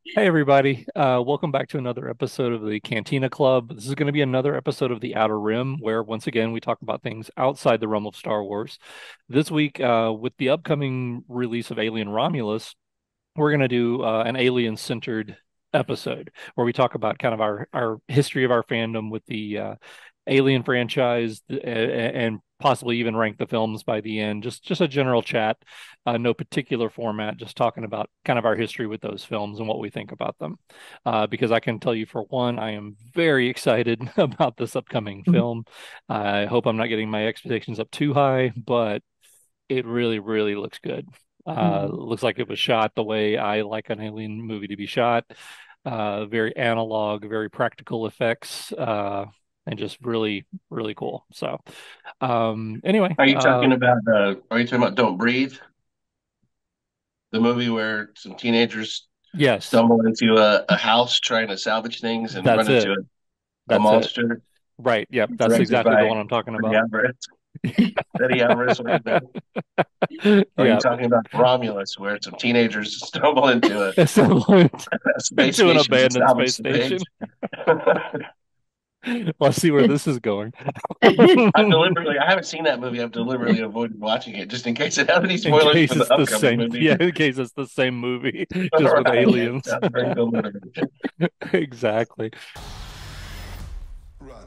Hey everybody, welcome back to another episode of the Cantina Club. This is going to be another episode of the Outer Rim, where once again we talk about things outside the realm of Star Wars. This week, with the upcoming release of Alien Romulus, we're going to do an alien-centered episode where we talk about kind of our history of our fandom with the Alien franchise and possibly even rank the films by the end. Just a general chat, no particular format, just talking about kind of our history with those films and what we think about them. Because I can tell you for one, I am very excited about this upcoming film. I hope I'm not getting my expectations up too high, but it really, really looks good. Mhm. Looks like it was shot the way I like an alien movie to be shot. Very analog, very practical effects, and just really, really cool. So, anyway, Are you talking about Don't Breathe, the movie where some teenagers yes, stumble into a house trying to salvage things and that's run it. into a That's it. monster Right. Yep. That's directed exactly the by one I'm talking Eddie about. Alvarez? Eddie Alvarez, whatever his name. Or are you Yeah. talking about Romulus, where some teenagers stumble into Similar a space to an station to abandoned salvage space some things? station. Let's see where this is going. I haven't seen that movie. I've deliberately avoided watching it just in case it has any In spoilers case for the it's the upcoming same, movie. yeah, in case it's the same movie, All just with right, yeah, aliens. sounds very deliberate. Exactly. Run.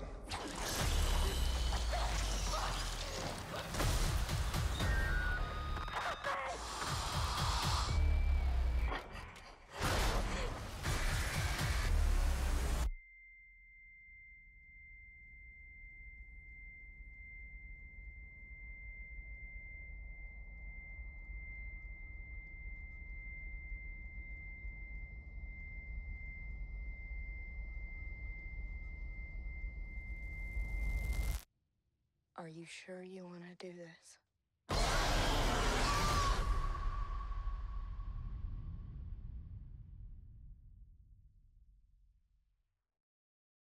Are you sure you want to do this?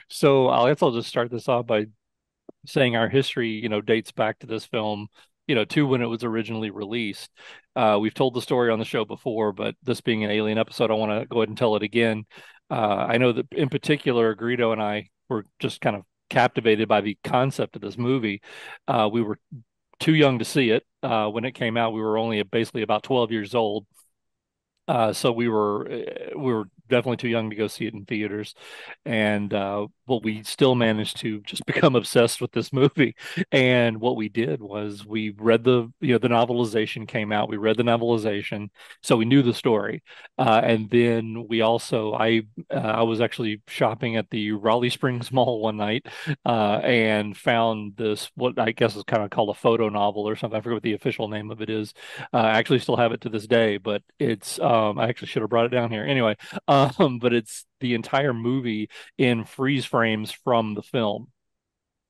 So I guess I'll just start this off by saying our history, dates back to this film, to when it was originally released. We've told the story on the show before, but this being an Alien episode, I want to go ahead and tell it again. I know that in particular, Greedo and I were just kind of captivated by the concept of this movie. We were too young to see it when it came out. We were only basically about 12 years old. So we were definitely too young to go see it in theaters, and but we still managed to just become obsessed with this movie. And what we did was we read the novelization came out. We read the novelization, so we knew the story. And then we also I was actually shopping at the Raleigh Springs Mall one night, and found this what I guess is kind of called a photo novel or something. I forget what the official name of it is. I actually still have it to this day, but it's I actually should have brought it down here anyway. But it's the entire movie in freeze frames from the film.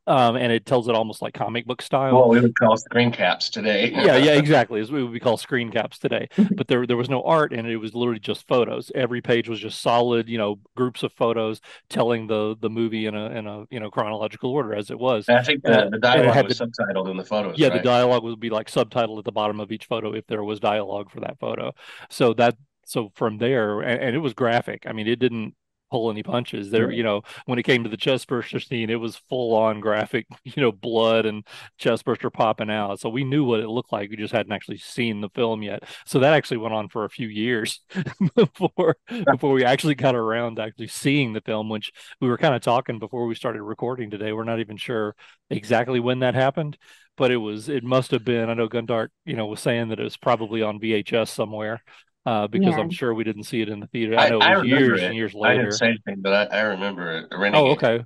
And it tells it almost like comic book style. What we would call screen caps today. Yeah, yeah, exactly. As we would call screen caps today. But there was no art and it was literally just photos. Every page was just solid, groups of photos telling the movie in a chronological order as it was. I think And the and it dialogue had was subtitled in the photos, yeah, the right? dialogue would be like subtitled at the bottom of each photo if there was dialogue for that photo. So that so from there, and it was graphic. I mean, it didn't pull any punches. There, Right. when it came to the chest burster scene, it was full on graphic, blood and chest burster popping out. So we knew what it looked like. We just hadn't actually seen the film yet. So that actually went on for a few years before before we actually got around to actually seeing the film, which we were kind of talking before we started recording today. We're not even sure exactly when that happened, but it must have been. I know Gundart, was saying that it was probably on VHS somewhere, because Yeah, I'm sure we didn't see it in the theater. I I, know it I was remember years and it. years I didn't later. say anything, but I remember it, renting Oh, it. okay.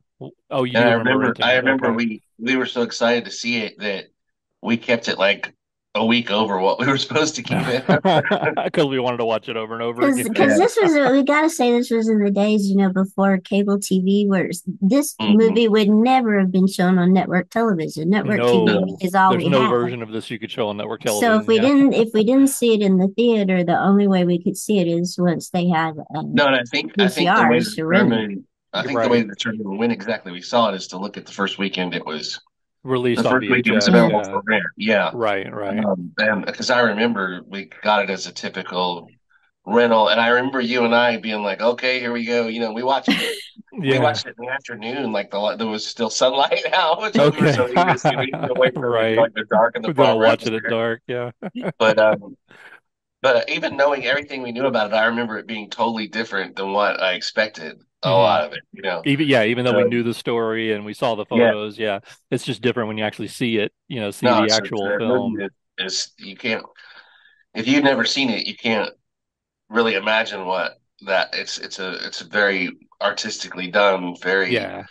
Oh, you And do I remember remember renting I it. remember Okay. we were so excited to see it that we kept it like a week over what we were supposed to keep it. Because we wanted to watch it over and over because again. Yeah. this was we gotta say this was in the days before cable TV, where this Hmm. movie would never have been shown on network television. Network TV No, No. is all there's we no had. version of this you could show on network So television. Yeah. if we didn't see it in the theater, the only way we could see it is once they had No, and I think the way to VCRs to rent it. determine I You're think the way right. to determine when exactly we saw it is to look at the first weekend it was the Released on first week it was VHS. Yeah, available Yeah. for rent. Yeah. Right. Right. And because I remember we got it as a typical rental, and I remember you and I being like, "Okay, here we go." We Yeah. watched it in the afternoon, like there was still sunlight out, which we were Okay. so used to. We didn't wait for Right. the dark and the We're gonna far right watch was it at there. dark. Yeah. But even knowing everything we knew about it, I remember it being totally different than what I expected. A hmm lot of it. Even though we knew So the story and we saw the yeah, photos, yeah, it's just different when you actually see it, see no, the it's actual the film. movie is you can't if you've never seen it, you can't really imagine what that it's a very artistically done, very Yeah.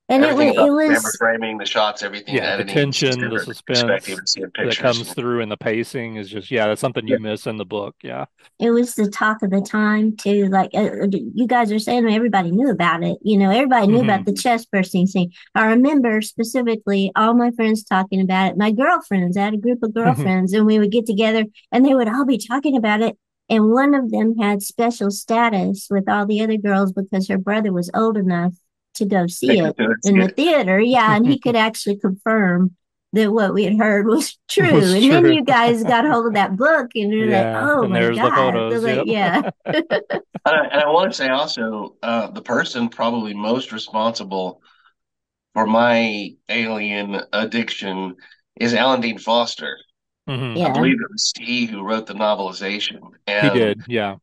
And everything it about the camera was framing, the shots, everything, the Yeah, the editing, it's just tension, the different perspective suspense and seeing that pictures. comes through in the pacing is just, yeah, that's something Yeah, you miss in the book. Yeah. it was the talk of the time too. Like you guys are saying, everybody knew about it. Everybody knew about hmm the chest bursting scene. I remember specifically all my friends talking about it. My girlfriends, I had a group of girlfriends, and we would get together, and they would all be talking about it. And one of them had special status with all the other girls because her brother was old enough to go see take it it to in the it. theater. Yeah, and he could actually confirm that what we had heard was true. Was And then true. you guys got hold of that book and you're like, Yeah. oh And my there's the God. So photos. like, Yep. yeah. And I want to say also, the person probably most responsible for my alien addiction is Alan Dean Foster. hmm I Yeah. believe it was he who wrote the novelization, He and did. Yeah.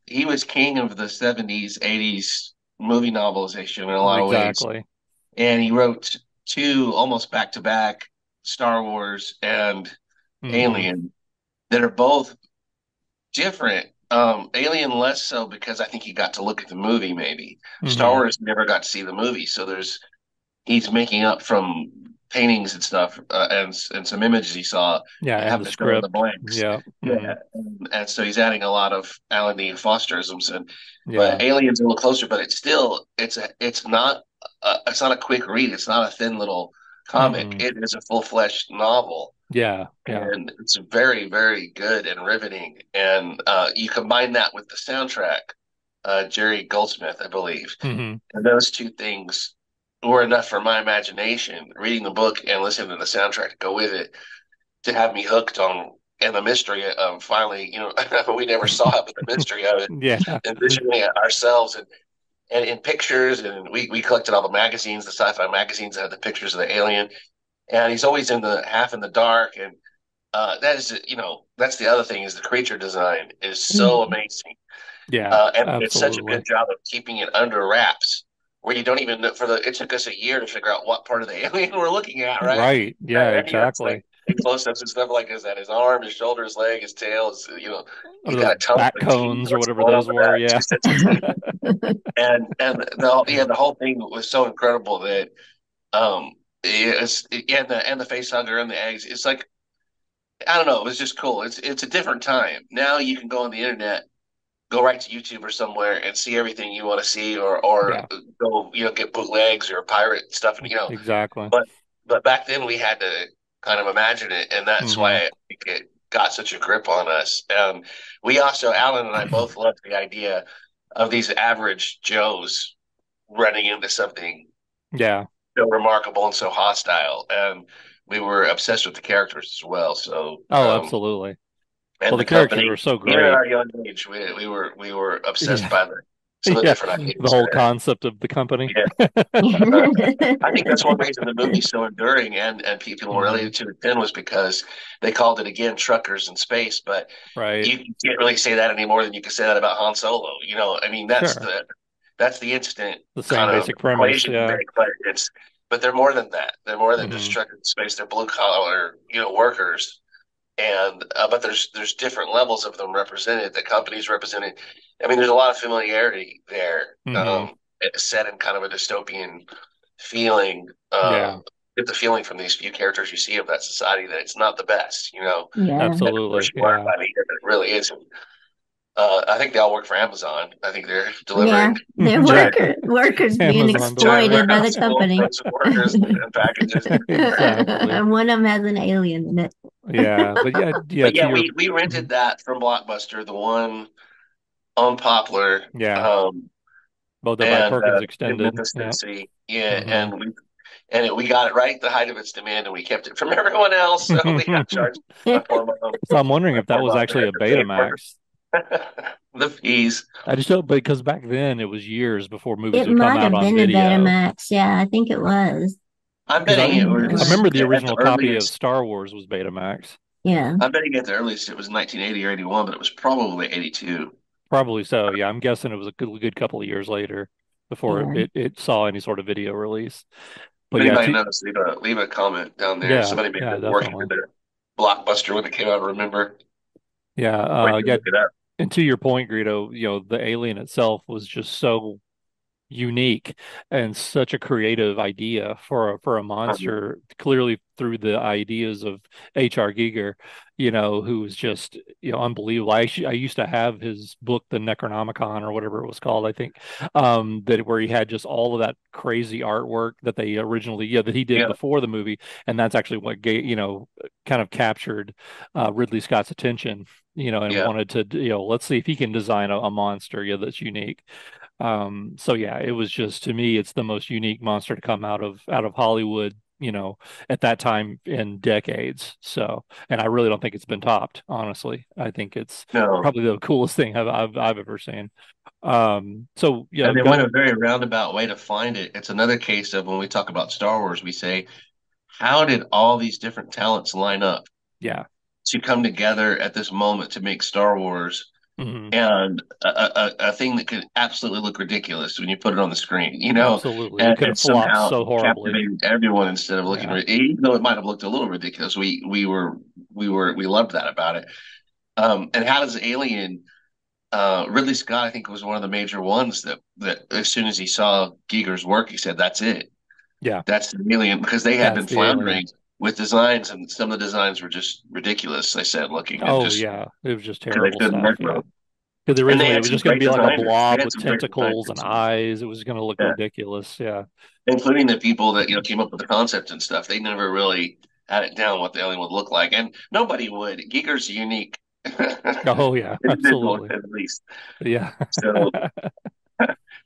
he was king of the '70s, '80s movie novelization in a lot of ways. Exactly. And he wrote two almost back to back Star Wars and hmm Alien that are both different. Alien less so because I think he got to look at the movie. Maybe Star hmm Wars never got to see the movie, so he's making up from paintings and stuff and some images he saw Yeah. and And having the to fill in the script. blanks. Yeah. Yeah, and so he's adding a lot of Alan Dean Fosterisms and but Yeah. Alien's a little closer, but it's not a quick read. It's not a thin little comic. Mm-mm. It is a full fleshed novel, Yeah. Yeah. and it's very very good and riveting. And you combine that with the soundtrack, Jerry Goldsmith, I believe, hmm and those two things were enough for my imagination. Reading the book and listening to the soundtrack to go with it to have me hooked on and the mystery of finally, we never saw it, but the mystery of it, Yeah. envisioning it ourselves and in pictures, and we collected all the magazines, the sci-fi magazines that had the pictures of the alien, and he's always in the half in the dark, and that is, that's the other thing is the creature design is so Mhm. amazing. Yeah. And it's such a Absolutely. good job of keeping it under wraps, where you don't even know it took us a year to figure out what part of the alien we're looking at, right? Right. Yeah. It's like Exactly. close-ups and stuff like that. His arm, his shoulder, his leg, his tail. Or He's those got a tunnel back of teeth. cones or What's whatever going on those with were. that? Yeah. Two sets of teeth, and the whole thing was so incredible that and the face hugger and the eggs. It's like I don't know. It was just cool. It's a different time. Now you can go on the internet, go right to YouTube or somewhere and see everything you want to see, or Yeah. go get bootlegs or pirate stuff, and. Exactly. But back then we had to kind of imagine it, and that's why hmm I think it got such a grip on us. We also, Alan and I both loved the idea of these average Joes running into something Yeah. so remarkable and so hostile, and we were obsessed with the characters as well. So, Oh, absolutely. Well, and the the characters company, were so even at great. our young age, we were obsessed Yeah. by some of the Yeah. different The ideas whole there. concept of the company. Yeah. Uh, I think that's one reason the movie's so enduring and people were hmm related to it then was because they called it again truckers in space, but Right. you can't really say that any more than you can say that about Han Solo. I mean Sure. that's the instant The same kind of basic premise. equation to Yeah. make, but but they're more than that. They're more than just hmm truckers in space. They're blue collar, workers, and but there's different levels of them represented. The companies represented. I mean, there's a lot of familiarity there. hmm Set in kind of a dystopian feeling. Yeah. Get the feeling from these few characters you see of that society that it's not the best, Yeah. and of course Absolutely. you learn Yeah. by the end that it really isn't. I think they all work for Amazon. I think they're Yeah. delivering They're Yeah. giant, workers being Amazon giant exploited by delivery. the warehouse full of company. frozen workers and packages. Exactly. And one of them has an alien in it. Yeah. But yeah, yeah, But to yeah, your we mhm. rented that from Blockbuster, the one on Poplar. Yeah. Um, Both by and Perkins in Extended. Memphis, Yeah. Tennessee. Yeah, hmm we got it right at the height of its demand, and we kept it from everyone else. So we got charged. My poor mom, So I'm wondering my if that poor was mom actually had a to pay for it. Betamax. The fees. I just don't because back then it was years before movies It would come might out have on been a video. Betamax. Yeah, I think it was. I'm Because betting it I was remember Um, the at the original copy of earliest. Star Wars was Betamax. yeah, I'm betting at the earliest it was 1980 or 81, but it was probably 82. Probably so. Yeah, I'm guessing it was a good couple of years later before yeah, it saw any sort of video release. If But yeah, anybody knows, leave a comment down there. yeah, Somebody may have yeah, been working definitely. with their Blockbuster when it came out. Remember? Yeah, Or you can yeah. look it up. And to your point, Greedo, the alien itself was just so unique and such a creative idea for a monster, clearly through the ideas of H.R. Giger, who was just, unbelievable. I used to have his book, The Necronomicon or whatever it was called, I think, that where he had just all of that crazy artwork that they originally, that he did Yeah, before the movie, and that's actually what kind of captured Ridley Scott's attention. And yeah. wanted to, let's see if he can design a monster, that's unique. So yeah, it was just to me, it's the most unique monster to come out of Hollywood, at that time in decades. So, and I really don't think it's been topped, honestly. I think it's No. probably the coolest thing I've ever seen. So yeah, And they went a go. very roundabout way to find it. It's another case of when we talk about Star Wars, we say, how did all these different talents line up Yeah. to come together at this moment to make Star Wars Hmm. and a thing that could absolutely look ridiculous when you put it on the screen, Absolutely. It could have and flopped somehow so horribly. captivated everyone instead of looking, Yeah. even though it might have looked a little ridiculous. We loved that about it. And how does Alien? Ridley Scott, I think, was one of the major ones that as soon as he saw Giger's work, he said, "That's it. Yeah. That's the Alien," because they had That's been the alien. floundering with designs, and some of the designs were just ridiculous. They said looking and Oh just yeah. It was just because they terrible couldn't stuff. work Yeah. with. Because And they originally it had was some just going to great be like a designers. They blob had with some great tentacles and designers, too. eyes. It was going to look Yeah, ridiculous. Yeah. including the people that came up with the concept and stuff. They never really had it down what the alien would look like, and nobody would. Giger's a unique Oh yeah, individual, absolutely. at least. Yeah. So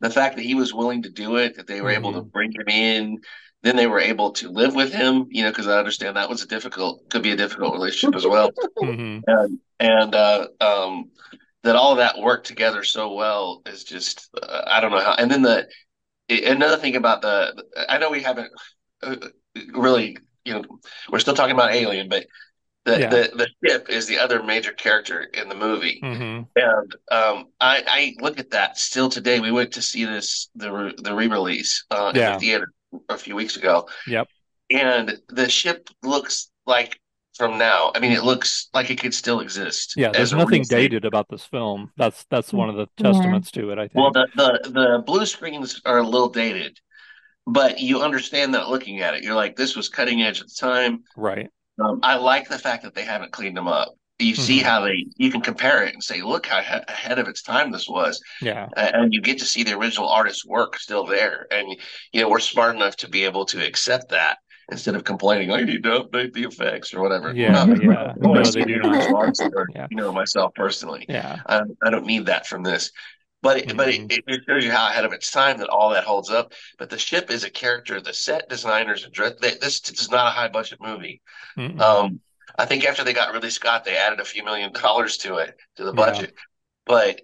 the fact that he was willing to do it, that they were able to Hmm. bring him in, then they were able to live with him, because I understand that was could be a difficult relationship as well. Hmm. And that all of that worked together so well is just, I don't know how. And then another thing about I know we haven't uh, really, we're still talking about Alien, but Yeah. the ship is the other major character in the movie. Hmm. And I look at that still today. We went to see the re-release in the Yeah. theater a few weeks ago, Yep. and the ship looks like from now. I mean, it looks like it could still exist Yeah. as There's a real nothing thing. dated about this film. That's one of the yeah, testaments to it, I Well, think. the blue screens are a little dated, but you understand that looking at it, you're like, this was cutting edge at the time. Right. I like the fact that they haven't cleaned them up. You see Hmm. how you can compare it and say, look how ahead of its time this was. Yeah. And you get to see the original artist's work still there. And, we're smart enough to be able to accept that instead of complaining, I need to update the effects or whatever. Yeah. No, Yeah. I want to No, see they do the not. original artist work, Yeah. myself personally. Yeah. I don't need that from this. But Hmm. it shows you how ahead of its time that all that holds up. But the ship is a character. The set designers address this is not a high budget movie. Hmm. Um, I think after they got Ridley Scott, they added a few $1 million to it to the Yeah. budget, but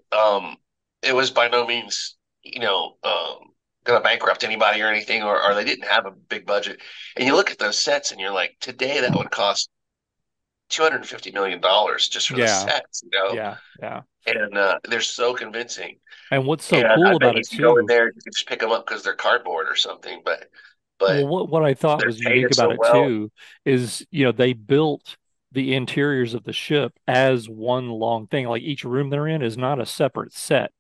it was by no means going to bankrupt anybody or anything, or they didn't have a big budget. And you look at those sets, and you're like, today that would cost $250 million just for the Yeah. sets, Yeah. Yeah. and they're so convincing. And what's so And I cool bet about you it if you go in too. there, you can just pick them up because they're cardboard or something. But Well, what I thought they're was unique painted about so it well. too is, they built the interiors of the ship as one long thing. Like each room they're in is not a separate set.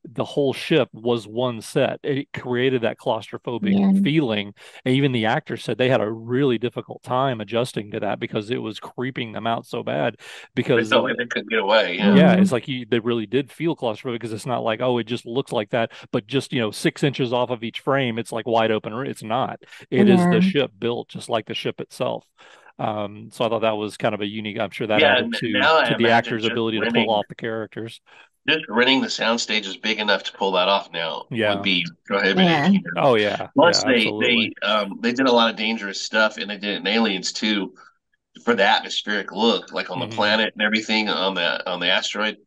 The whole ship was one set. It created that claustrophobic yeah, feeling. And even the actors said they had a really difficult time adjusting to that because it was creeping them out so bad. They Because felt like they couldn't get away. Yeah. yeah, yeah, it's like they really did feel claustrophobic because it's not like, oh, it just looks like that, but just, 6 inches off of each frame, it's like wide open. It's not. It is the yeah. ship built just like the ship itself. So I thought that was kind of a unique. I'm sure that Yeah, added and to now I the imagine actor's ability to pull off the characers. just renting the sound stages big enough to pull that off now would Yeah. be prohibitive. Yeah. Oh yeah. Yeah. Plus, Absolutely. they did a lot of dangerous stuff, and they did it in Aliens too for the atmospheric look, like on the Hmm. planet and everything on the asteroid.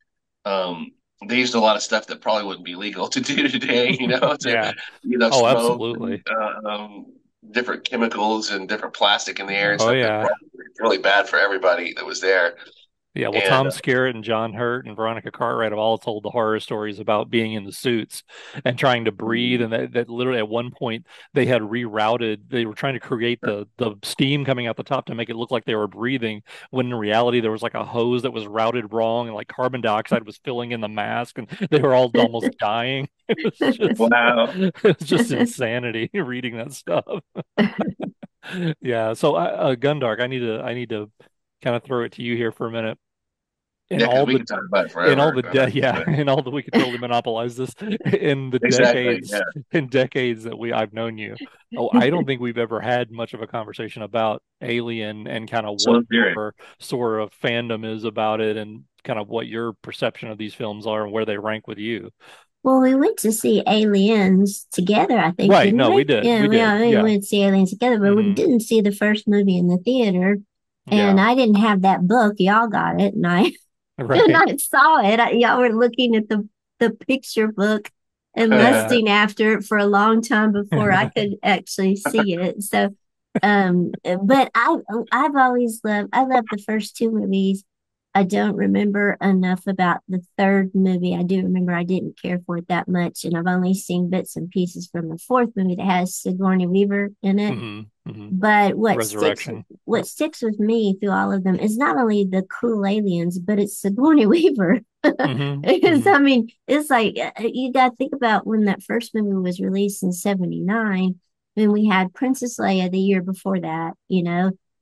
Um, they used a lot of stuff that probably wouldn't be legal to do today, to Yeah. Oh, smoke and absolutely. different chemicals and different plastic in the air and Oh stuff that yeah. probably was really bad for everybody that was there. Yeah, well, And Tom Skerritt and John Hurt and Veronica Cartwright have all told the horror stories about being in the suits and trying to breathe, and that literally at one point they had rerouted. They were trying to create the steam coming out the top to make it look like they were breathing, when in reality there was like a hose that was routed wrong, and like carbon dioxide was filling in the mask, and they were all almost dying. wow, It was just insanity reading that stuff. Yeah, so Gundark, I need to kind of throw it to you here for a minute. In yeah, because all we the can talk about it in all forever. the yeah, in all the we could totally monopolize this in the Exactly. decades Yeah. that I've known you. Oh, I don't think we've ever had much of a conversation about Alien and kind of what So serious. your sort of fandom is about it and kind of what your perception of these films are and where they rank with you. Well, we went to see Aliens together, I think, Right. didn't No, we we? did. Yeah, We did. we Yeah. went to see Aliens together, but we Hmm. didn't see the first movie in the theater. And Yeah. I didn't have that book. Y'all got it, and I and Right. I saw it. Y'all were looking at the picture book and lusting after it for a long time before I could actually see it. So, but I've always loved. I love the first two movies. I don't remember enough about the third movie. I do remember I didn't care for it that much, and I've only seen bits and pieces from the fourth movie that has Sigourney Weaver in it. Hmm. Hmm. But Resurrection. what sticks with me through all of them is not only the cool aliens, but it's Sigourney Weaver. Hmm. It's, Hmm. I mean, it's like you got to think about when that first movie was released in '79. When we had Princess Leia the year before that,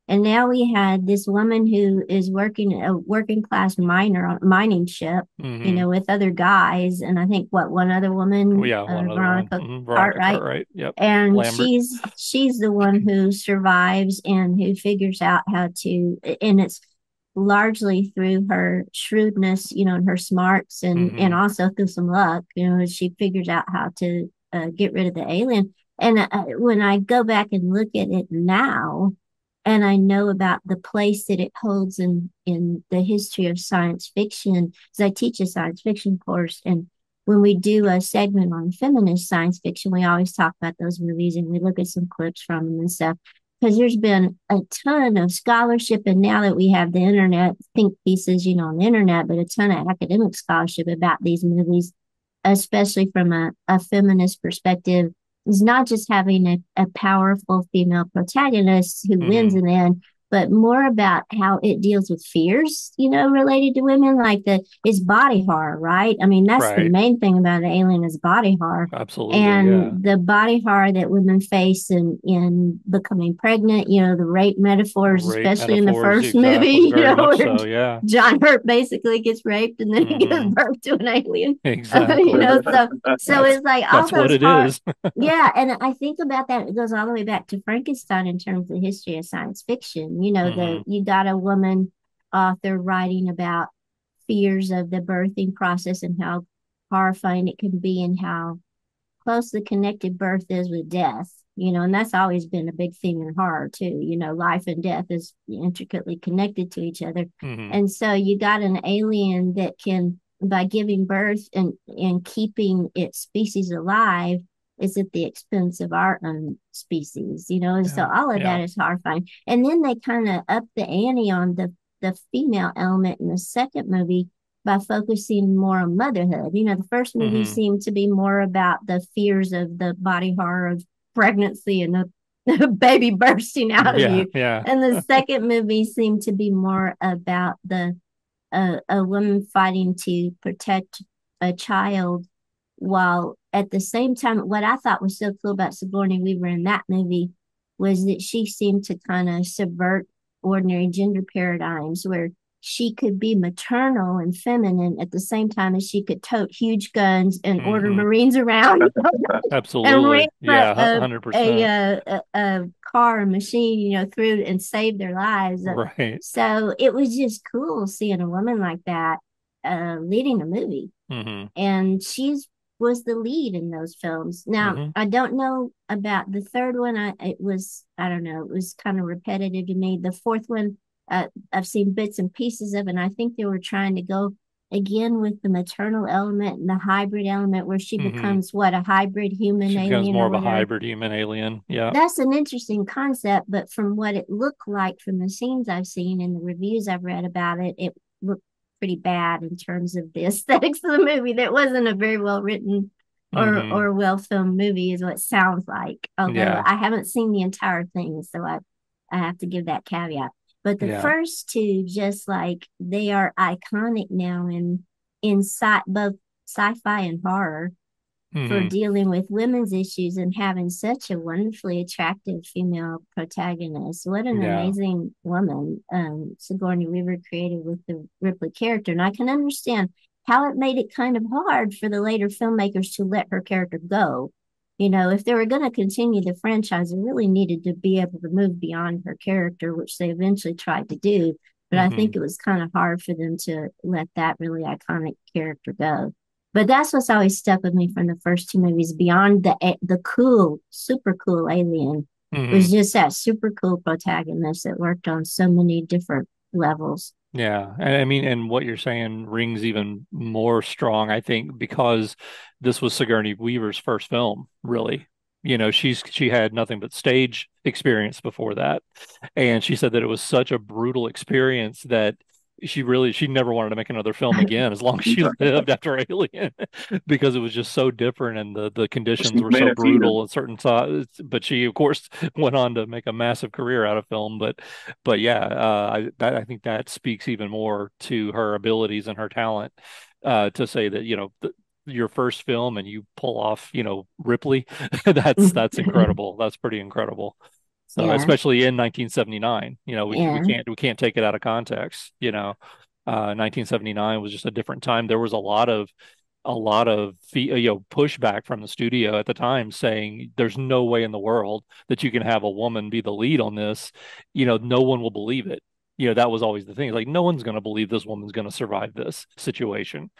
and now we had this woman who is working a working class miner on a mining ship, Hmm. with other guys, and I think what one other woman, Yeah, one other one. Veronica Veronica Cartwright, Cartwright. Yep. and Lambert. she's the one who survives and who figures out how to, and it's largely through her shrewdness, and her smarts, and Hmm. also through some luck, she figures out how to get rid of the alien. And when I go back and look at it now, and I know about the place that it holds in the history of science fiction, because I teach a science fiction course, and when we do a segment on feminist science fiction, we always talk about those movies and we look at some clips from them and stuff. Because there's been a ton of scholarship, and now that we have the internet, think pieces, on the internet, but a ton of academic scholarship about these movies, especially from a feminist perspective, is not just having a powerful female protagonist who wins Hmm. in the end, but more about how it deals with fears, related to women, like it's body horror, right? I mean, that's the Right. main thing about an alien is body horror. Absolutely. Yeah. And the body horror that women face in becoming pregnant, the rape metaphors, Rape especially in the metaphors. first Exactly. movie, Very much where so. Yeah. John Hurt basically gets raped and then he gives Hmm. birth to an alien. Exactly. So That's it's like all that's what those it hard, is. yeah. And I think about that. It goes all the way back to Frankenstein in terms of the history of science fiction. Hmm. You got a woman author writing about fears of the birthing process and how horrifying it can be and how closely connected birth is with death, and that's always been a big theme in horror too. Life and death is intricately connected to each other. Hmm. And so you got an alien that can, by giving birth and keeping its species alive, is at the expense of our own species, and so Yeah. all of that Yeah. is horrifying. And then they kind of up the ante on the female element in the second movie by focusing more on motherhood. The first movie Hmm. seemed to be more about the fears of the body horror of pregnancy and the baby bursting out of Yeah. you. Yeah. And the second movie seemed to be more about the a woman fighting to protect a child while at the same time, what I thought was so cool about Sigourney Weaver in that movie was that she seemed to kind of subvert ordinary gender paradigms where she could be maternal and feminine at the same time as she could tote huge guns and order Hmm. Marines around and Absolutely. ramp Yeah. 100%. a car and machine, through and save their lives. Right. So it was just cool seeing a woman like that leading a movie, Hmm. and she's was the lead in those films. Now, Hmm. I don't know about the third one. I don't know, it was kind of repetitive to me. The fourth one, I've seen bits and pieces of, and I think they were trying to go again with the maternal element and the hybrid element where she Hmm. becomes what, a hybrid human She becomes alien more or of a whatever. hybrid human alien. Yeah. That's an interesting concept, but from what it looked like from the scenes I've seen and the reviews I've read about it, it looked pretty bad in terms of the aesthetics of the movie. That wasn't a very well written Hmm. or well filmed movie, is what it sounds like. Although Yeah. I haven't seen the entire thing, so I have to give that caveat. But the Yeah. first two, just like they are iconic now in both sci-fi and horror for Hmm. dealing with women's issues and having such a wonderfully attractive female protagonist. What an Yeah. amazing woman Sigourney Weaver created with the Ripley character. And I can understand how it made it kind of hard for the later filmmakers to let her character go. You know, if they were going to continue the franchise, they really needed to be able to move beyond her character, which they eventually tried to do. But I Hmm. think it was kind of hard for them to let that really iconic character go. But that's what's always stuck with me from the first two movies. Beyond the cool, super cool alien, Hmm. was just that super cool protagonist that worked on so many different levels. Yeah. And I mean, and what you're saying rings even more strong, I think, because this was Sigourney Weaver's first film, really. She had nothing but stage experience before that. And she said that it was such a brutal experience that she never wanted to make another film again as long as she lived after Alien because it was just so different and the conditions She's were made so a few. brutal in certain sides. But she, of course, went on to make a massive career out of film. But yeah, I think that speaks even more to her abilities and her talent to say that your first film and you pull off Ripley, that's incredible. That's pretty incredible. So Yeah, especially in 1979, we yeah, can't take it out of context. 1979 was just a different time. There was a lot of pushback from the studio at the time saying there's no way in the world that you can have a woman be the lead on this. No one will believe it. That was always the thing. Like no one's going to believe this woman's going to survive this situation.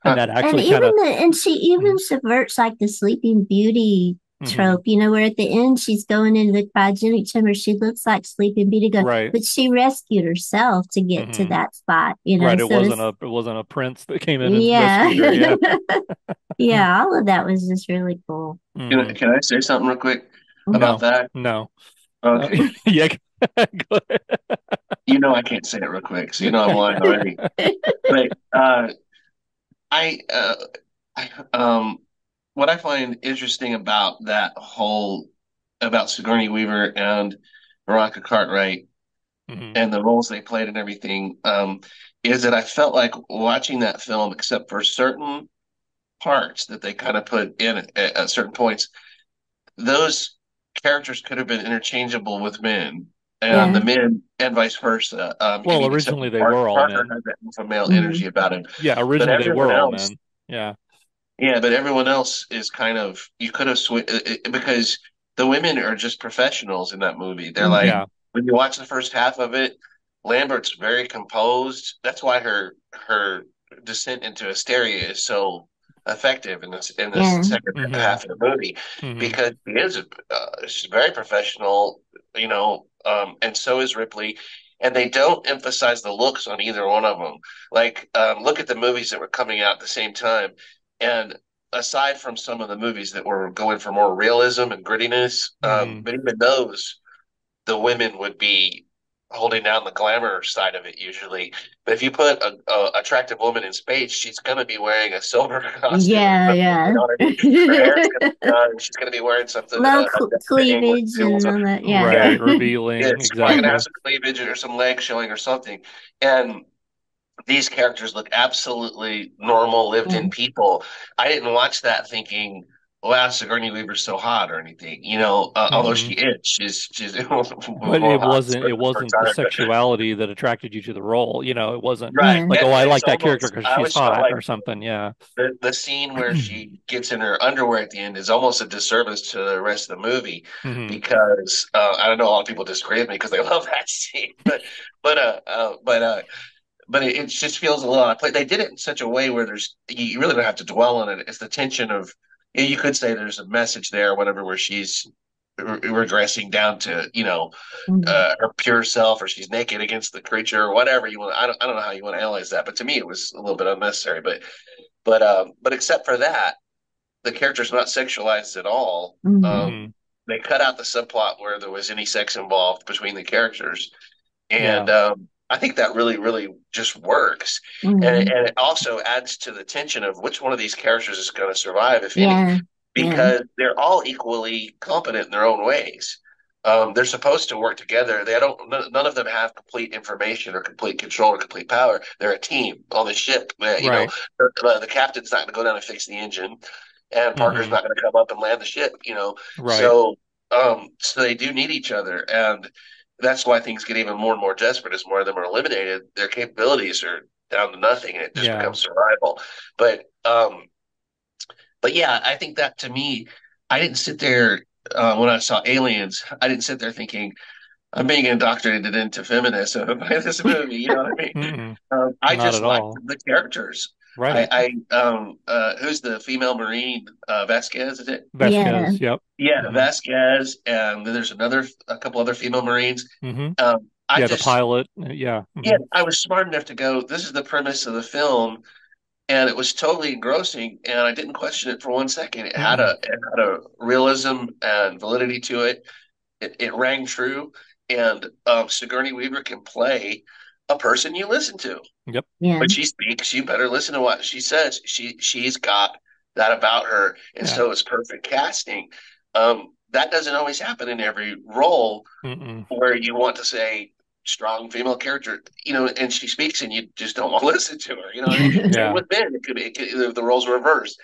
And Huh. that and actually kind even of. and she even subverts like the Sleeping Beauty Hmm. trope. You know, where at the end she's going into the cryogenic chamber, she looks like Sleeping Beauty, Right. but she rescued herself to get to Hmm. that spot. You know, Right. It so wasn't it's a prince that came in and yeah, rescued her. Yeah. yeah. All of that was just really cool. Hmm. Can I say something real quick about No, that? no. Okay. Yeah. Go You know I can't say it real quick, so you know I'm lying already. But I, uh, I what I find interesting about that whole about Sigourney Weaver and Veronica Cartwright ahead. and the roles they played and everything, is that I felt like watching that film, except for certain parts that they kind of put in at certain points, those characters could have been interchangeable with men and Yeah. the men and vice versa. I Well, mean, except originally they Parker, were all Parker men. has that alpha male Hmm. energy about him, Yeah, but originally they everyone were all else, men. Yeah. yeah, but everyone else is kind of you could have switched because the women are just professionals in that movie. They're like Hmm. Yeah. when you watch the first half of it, Lambert's very composed. That's why her descent into hysteria is so effective in this Yeah. second Hmm. half of the movie Hmm. because she's very professional, and so is Ripley. And they don't emphasize the looks on either one of them. Like, look at the movies that were coming out at the same time. And aside from some of the movies that were going for more realism and grittiness, Hmm. but even those, the women would be holding down the glamour side of it usually. But if you put a attractive woman in space, she's going to be wearing a silver costume or Yeah, something. You yeah. know what I mean? Her hair's going to be done. She's going to be wearing something, Low a thing with cleavage jewels and on. all that. Yeah. Yeah, Right. yeah. Revealing. She's probably going to have Exactly. some cleavage or some legs showing or something. And these characters look absolutely normal, Yeah. lived-in people. I didn't watch that thinking, "Wow, Sigourney Weaver's so hot" or anything. Although Hmm. she is, she's But more hot it for wasn't the time. But sexuality that attracted you to the role. It wasn't right, Yeah. like, oh, I and like it's that character almost. because I she's always felt hot like or something. Yeah. the scene where she gets in her underwear at the end is almost a disservice to the rest of the movie Hmm. because I don't know, a lot of people disagree with me because they love that scene, but uh, uh, but uh, but it just feels a little out of place. They did it in such a way where you really don't have to dwell on it. It's the tension of you could say there's a message there, whatever, where regressing down to Mhm. her pure self, or she's naked against the creature, or whatever you want. I don't know how you want to analyze that, but to me, it was a little bit unnecessary. But except for that, the character's not sexualized at all. Mhm. Hmm. They cut out the subplot where there was any sex involved between the characters, and Yeah. I think that really, really just works, Mhm. and it also adds to the tension of which one of these characters is going to survive, if any, Yeah. Yeah. because they're all equally competent in their own ways. They're supposed to work together. They don't. None of them have complete information or complete control or complete power. They're a team on the ship. Right. The captain's not going to go down and fix the engine, and Parker's Hmm. not going to come up and land the ship. Right. So they do need each other, and that's why things get even more and more desperate as more of them are eliminated. Their capabilities are down to nothing, and it just Yeah. becomes survival. But but yeah, I think that, to me, I didn't sit there when I saw Aliens. I didn't sit there thinking I'm being indoctrinated into feminism by this movie. You know what I mean? Mm-mm. I Not just at liked all. the characters. Right. Who's the female Marine? Vasquez, is it? Yeah. Vasquez. Yep. Yeah, Hmm. Vasquez, and then there's a couple other female Marines. Hmm. I Yeah, the just, pilot. Yeah. yeah, Hmm. I was smart enough to go, this is the premise of the film, and it was totally engrossing, and I didn't question it for 1 second. Mm-mm. It had a realism and validity to it. It rang true, and Sigourney Weaver can play a person you listen to. Yep. Yeah. When she speaks, you better listen to what she says. She's got that about her, and Yeah. so it's perfect casting. That doesn't always happen in every role Mm-mm. where you want to say strong female character, and she speaks, and you just don't want to listen to her. You know what I mean? Same Yeah. with men. The roles are reversed.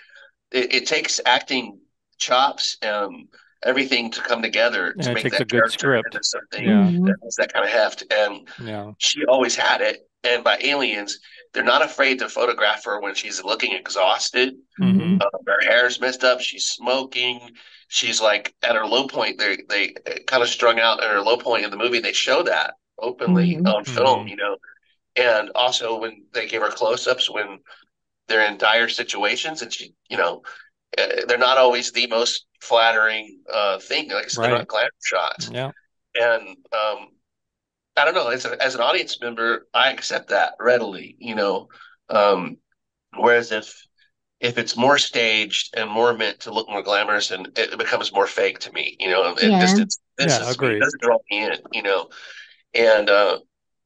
It takes acting chops and everything to come together And to it make takes a that good character script. into something Yeah. that Mhm. has that kind of heft. And Yeah. she always had it. And by Aliens, they're not afraid to photograph her when she's looking exhausted. Hmm. Mhm. Her hair's messed up. She's smoking. She's like at her low point. They kind of strung out at her low point in the movie. They show that openly Mhm. on film, Hmm. and also when they give her close-ups when they're in dire situations, and they're not always the most flattering thing. Like I said, they're not Right. glamour shots, Yeah. and I don't know. As an audience member, I accept that readily. Um, whereas if it's more staged and more meant to look more glamorous, and it becomes more fake to me. It Yeah. Yeah. distances me. It Agreed. doesn't draw me in. And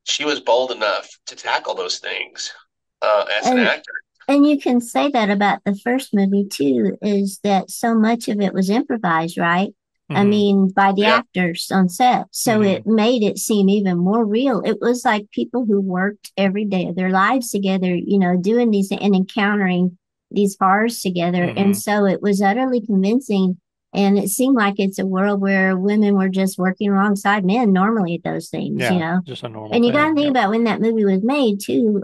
she was bold enough to tackle those things as an And actor. and you can say that about the first movie too, is that so much of it was improvised, right? I Hmm. mean, by the Yeah. actors on set. So Hmm. it made it seem even more real. It was like people who worked every day of their lives together, doing these and encountering these horrors together. And Hmm. so it was utterly convincing. And it seemed like it's a world where women were just working alongside men normally at those things. Yeah. Just a normal And you got to thing. think Yep. about when that movie was made too.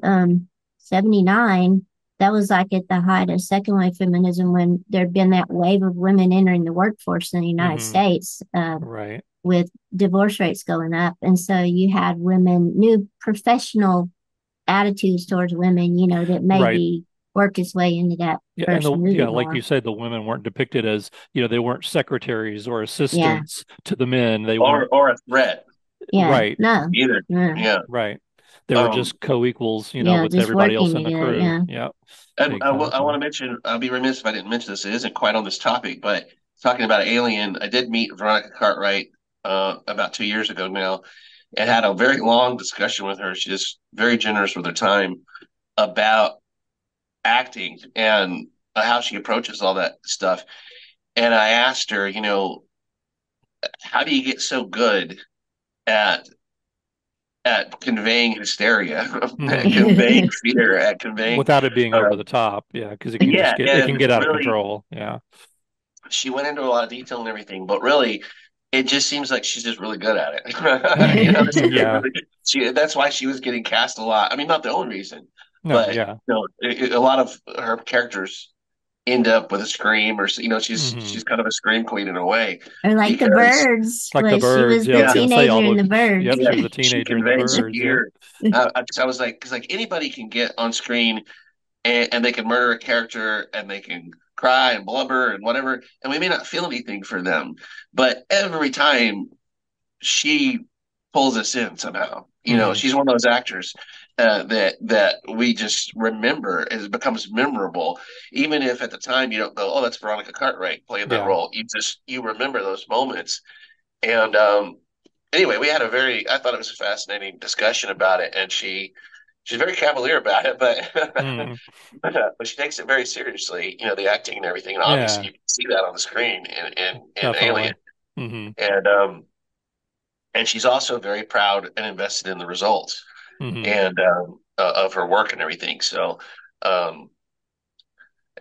79, that was like at the height of second wave feminism when there'd been that wave of women entering the workforce in the United Hmm. States, Right. with divorce rates going up. And so you had women, new professional attitudes towards women, that Right. maybe worked its way into that Yeah, and first movie like more. you said, the women weren't depicted as, they weren't secretaries or Yeah. assistants to the men. They or weren't or a threat Yeah. right, No. either. Yeah. Yeah. right. They were Um, just co-equals, Yeah. with Just everybody else working in the together. crew. Yeah. Yeah, and I want exactly. to mention, I'll be remiss if I didn't mention this. It isn't quite on this topic, but talking about Alien, I did meet Veronica Cartwright about 2 years ago now, and had a very long discussion with her. She's very generous with her time about acting and how she approaches all that stuff. And I asked her, how do you get so good at conveying hysteria, at Hmm. conveying fear, at conveying. Without it being over Uh, the top, yeah, because yeah, it can and get out of really, control. Yeah. she went into a lot of detail and everything, but really, it just seems like she's just really good at it. She's just Yeah. really, that's why she was getting cast a lot. I mean, not the only reason, No, but yeah. a lot of her characters end up with a scream, or Hmm. she's kind of a scream queen in a way, Or like the because birds, Like the where she birds. was Yeah, I the was yeah, gonna say teenager in the birds. yep, yeah, she was a she teenager in the conveys birds. Yep. fear. I was like, because like anybody can get on screen, and they can murder a character, and they can cry and blubber and whatever, and we may not feel anything for them, but every time she pulls us in somehow. Hmm. She's one of those actors that we just remember as it becomes memorable, even if at the time you don't go, "Oh, that's Veronica Cartwright playing that Yeah. role." You remember those moments. And anyway, we had I thought it was a fascinating discussion about it, and she's very cavalier about it, but Mm. but she takes it very seriously. The acting and everything, and obviously Yeah, you can see that on the screen in definitely. Alien, Hmm. and she's also very proud and invested in the results Hmm. and of her work and everything. So um,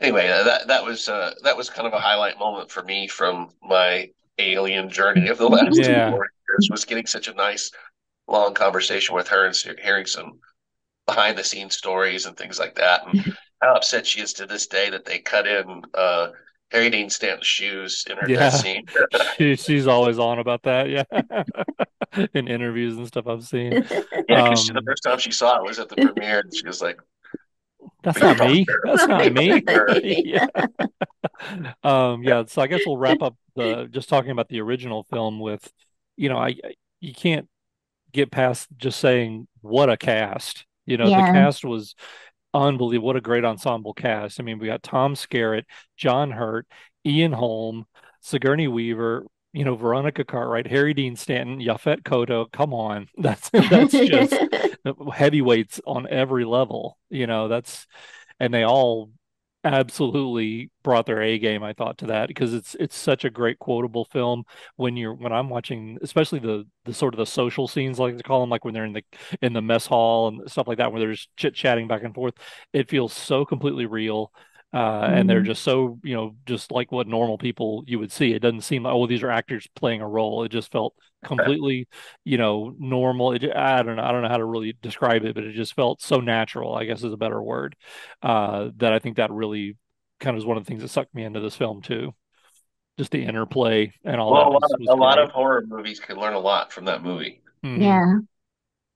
anyway, that was kind of a highlight moment for me from my alien journey of the last two Yeah. 4 years. Was getting such a nice long conversation with her and hearing some behind the scenes stories and things like that, and how upset she is to this day that they cut in Harry Dean Stanton's shoes in her death Yeah. scene. She's always on about that. Yeah. In interviews and stuff I've seen. Yeah, because the Um, first time she saw it was at the premiere, and she was like, that's "Are you not talking me. to her? That's Are not you talking me. to her?" Yeah. Yeah, so I guess we'll wrap up the just talking about the original film with, you can't get past just saying what a cast. The Yeah. cast was unbelievable. What a great ensemble cast. I mean, we got Tom Skerritt, John Hurt, Ian Holm, Sigourney Weaver, Veronica Cartwright, Harry Dean Stanton, Yaphet Kotto. Come on. That's just heavyweights on every level. And they all absolutely brought their A game, I thought, to that because it's such a great quotable film when I'm watching, especially the sort of the social scenes, like they call them, like when they're in the mess hall and stuff like that, where they're just chit chatting back and forth. It feels so completely real. And they're Mhm. just so, just like what normal people you would see. It doesn't seem like, oh, these are actors playing a role. It just felt completely, normal. I don't know how to really describe it, but it just felt so natural, I guess is a better word. That I think that really kind of is one of the things that sucked me into this film too. Just the interplay and all Well, that was a lot great. of horror movies can learn a lot from that movie. Hmm. Yeah.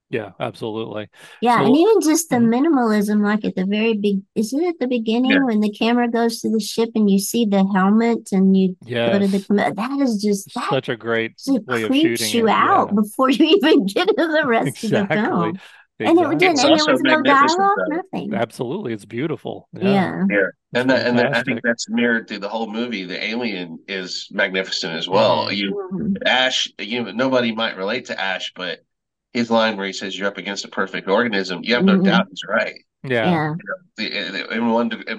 Yeah, absolutely. Yeah, and So, even just the mhm. minimalism, like at the very big, is it at the Yeah. beginning when the camera goes to the ship and you see the helmet and you go to Yes, that is just, that such a great just way of creeps shooting you it. out Yeah, before you even get to the rest of the exactly. film. It's And there Exactly. also was no magnificent, dialogue, though. nothing. Absolutely. It's beautiful. Yeah, Yeah. Yeah, it's I think fantastic. that's mirrored through the whole movie. The alien is magnificent as well. Hmm. You Ash, nobody might relate to Ash, but his line where he says you're up against a perfect organism, you have no Hmm. doubt he's right. Yeah. Yeah. In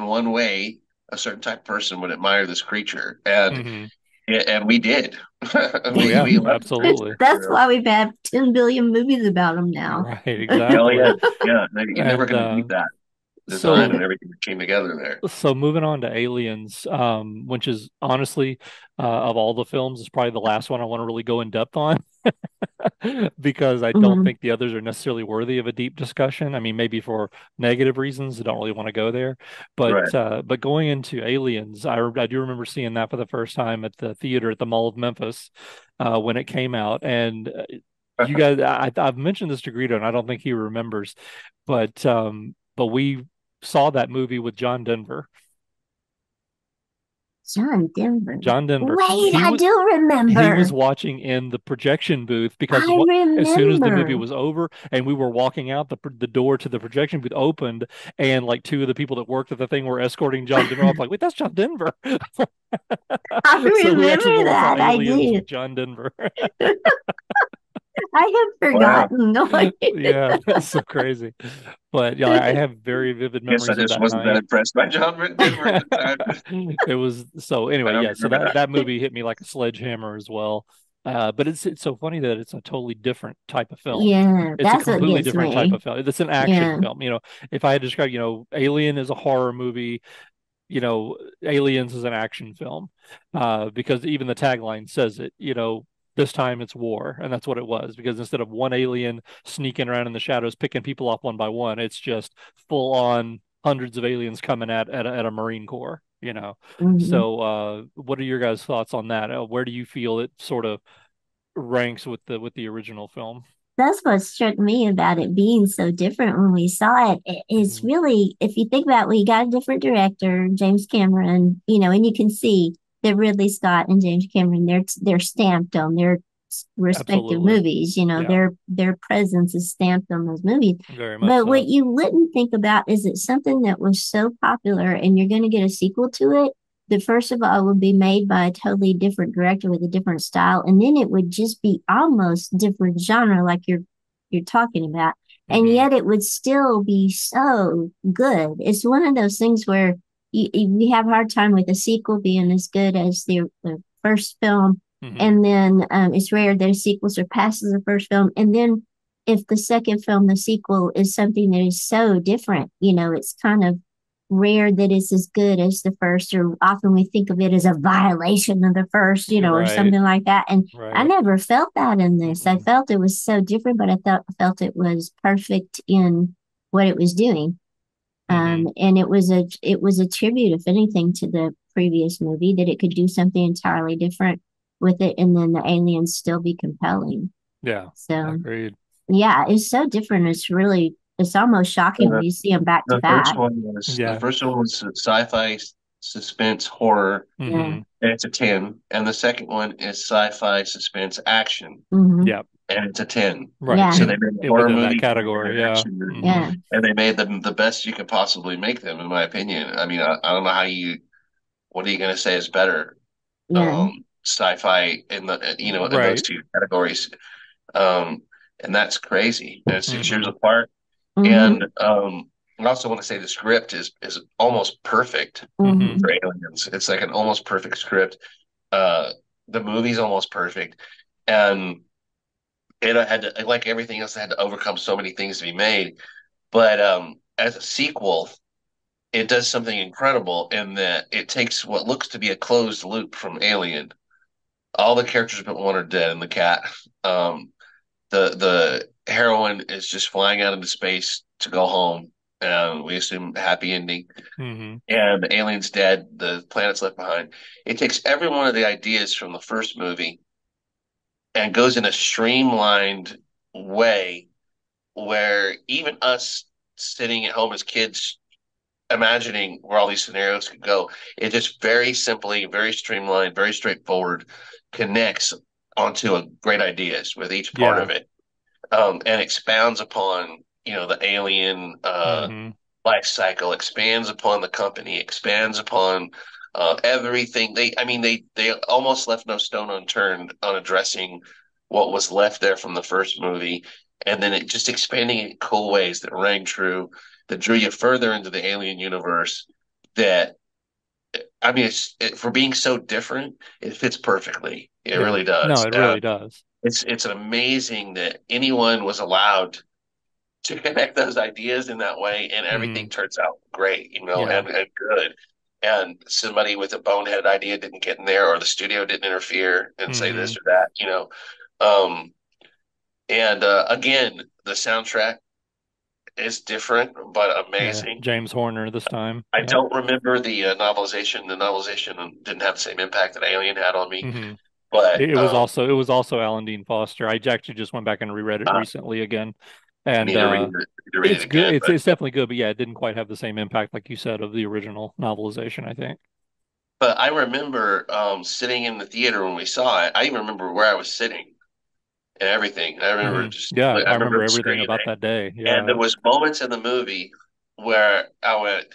one way, a certain type of person would admire this creature, and Hmm. we did. Oh yeah, We loved the absolutely. That's why we've had 10 billion movies about them now. Right, Oh yeah, exactly. yeah. You're never And going to beat that design so and everything that came together there. So moving on to Aliens, which is honestly, of all the films, is probably the last one I want to really go in depth on because I don't Hmm. think the others are necessarily worthy of a deep discussion. I mean, maybe for negative reasons, I don't really want to go there. Right. But going into Aliens, I do remember seeing that for the first time at the theater at the Mall of Memphis when it came out, and you guys, I've mentioned this to Greedo, and I don't think he remembers, but we saw that movie with John Denver. John Denver. John Denver. Wait, He I was do he was remember. watching in the projection booth because I as soon as the movie remember. was over and we were walking out, the door to the projection booth opened, and like two of the people that worked at the thing were escorting John Denver. I was like, wait, that's John Denver. I So we actually remember went and saw that. I Aliens with did. John Denver. I have Wow. forgotten. Yeah, that's so crazy. But yeah, I have very vivid Guess I memories of just that wasn't that night. impressed by John Denver at the time. It was so I anyway, don't yeah. So remember that that. that movie hit me like a sledgehammer as well. But it's so funny that it's a totally different type of film. Yeah, It's a that's what completely gets different type me. of film. It's an action Yeah. film. If I had to describe, Alien is a horror movie, Aliens is an action film, because even the tagline says it. This time it's war, and that's what it was. Because instead of one alien sneaking around in the shadows, picking people off one by one, it's just full on hundreds of aliens coming at a Marine Corps. Hmm. So, what are your guys' thoughts on that? Where do you feel it sort of ranks with the original film? that's what struck me about it being so different when we saw it. It's Hmm. really, if you think about it, we got a different director, James Cameron, and you can see that Ridley Scott and James Cameron, they're stamped on their respective Absolutely. movies. Yeah, Their presence is stamped on those movies. very much But what so. you wouldn't think about is that something that was so popular and you're going to get a sequel to it, that first of all it would be made by a totally different director with a different style, and then it would just be almost different genre, like you're talking about, and Hmm. yet it would still be so good. It's one of those things where we have a hard time with a sequel being as good as the first film, Hmm. and then it's rare that a sequel surpasses the first film, and then if the second film, the sequel, is something that is so different, it's kind of rare that it's as good as the first, or often we think of it as a violation of the first, or Right, something like that. And I right. never felt that in this. I Mm-mm. felt it was so different, but I felt it was perfect in what it was doing. Hmm. And it was a tribute, if anything, to the previous movie, that it could do something entirely different with it, and then the aliens still be compelling. Yeah, So agreed. yeah, it's so different. It's almost shocking when The, you see them back to the first back. one was the Yeah. first one was sci-fi suspense horror, Yeah. Hmm. and it's a 10. And the second one is sci-fi suspense action, Hmm. Yeah, and it's a 10. right. Yeah. So they made a horror Within that movie and they category, made an yeah. action movie, Hmm. Yeah. and they made them the best you could possibly make them, in my opinion. I mean, I don't know what are you going to say is better, Yeah. sci-fi in in those Right. two categories, um, and that's crazy. And it's 6 years Hmm. apart, Hmm. and I also want to say the script is almost perfect Hmm. Hmm. for Aliens. It's like an almost perfect script. Uh, the movie's almost perfect, and it had to, like everything else, it had to overcome so many things to be made. But as a sequel, it does something incredible in that it takes what looks to be a closed loop from Alien. All the characters but one are dead, and the cat. Um, the heroine is just flying out into space to go home, and we assume happy ending. Hmm. And the alien's dead. The planet's left behind. It takes every one of the ideas from the first movie and goes in a streamlined way where even us sitting at home as kids imagining where all these scenarios could go, it just very simply, very streamlined, very straightforward connects onto a great ideas with each part Yeah. of it, and expounds upon the alien Hmm. life cycle, expands upon the company, expands upon everything. I mean, they almost left no stone unturned on addressing what was left there from the first movie, and then it just expanding in cool ways that rang true, that drew you further into the alien universe. That I mean, for being so different, it fits perfectly. It Yeah. really No, does. it really does. It's amazing that anyone was allowed to connect those ideas in that way, and Hmm. everything turns out great, Yeah. and good. And somebody with a boneheaded idea didn't get in there, or the studio didn't interfere and say Hmm. this or that. Um, and again, the soundtrack is different but Yeah. amazing. James Horner this time. I Yep. don't remember the novelization. The novelization didn't have the same impact that Alien had on me, Hmm. but It was also Alan Dean Foster. I actually just went back and reread it uh, recently again, I and need to read it it's good. again. It's definitely good, but yeah, it didn't quite have the same impact, like you said, of the original novelization, I think. But I remember sitting in the theater when we saw it. I even remember where I was sitting and everything. Hmm. I Yeah, I remember remember the everything screen, about that day. and there Yeah. was moments in the movie where I went,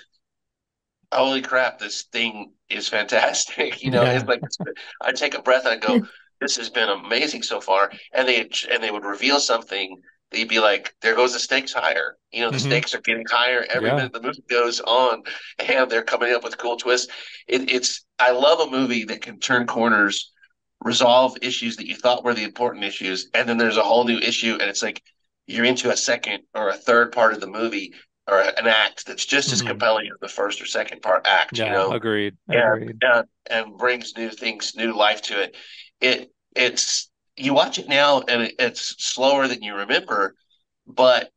"Holy crap, this thing is fantastic!" It's Yeah. like I take a breath and I go, "This has been amazing so far." And they would reveal something. They'd be like, "There goes the stakes higher." The Hmm. stakes are getting higher every Yeah. minute the movie goes on, and they're coming up with cool twists. I love a movie that can turn corners, resolve issues that you thought were the important issues, and then there's a whole new issue, and it's like you're into a second or a third part of the movie or an act that's just as Hmm. compelling as the first or second part act, Yeah. Agreed. and Agreed. and brings new things, new life to it. It's you watch it now and it's slower than you remember, but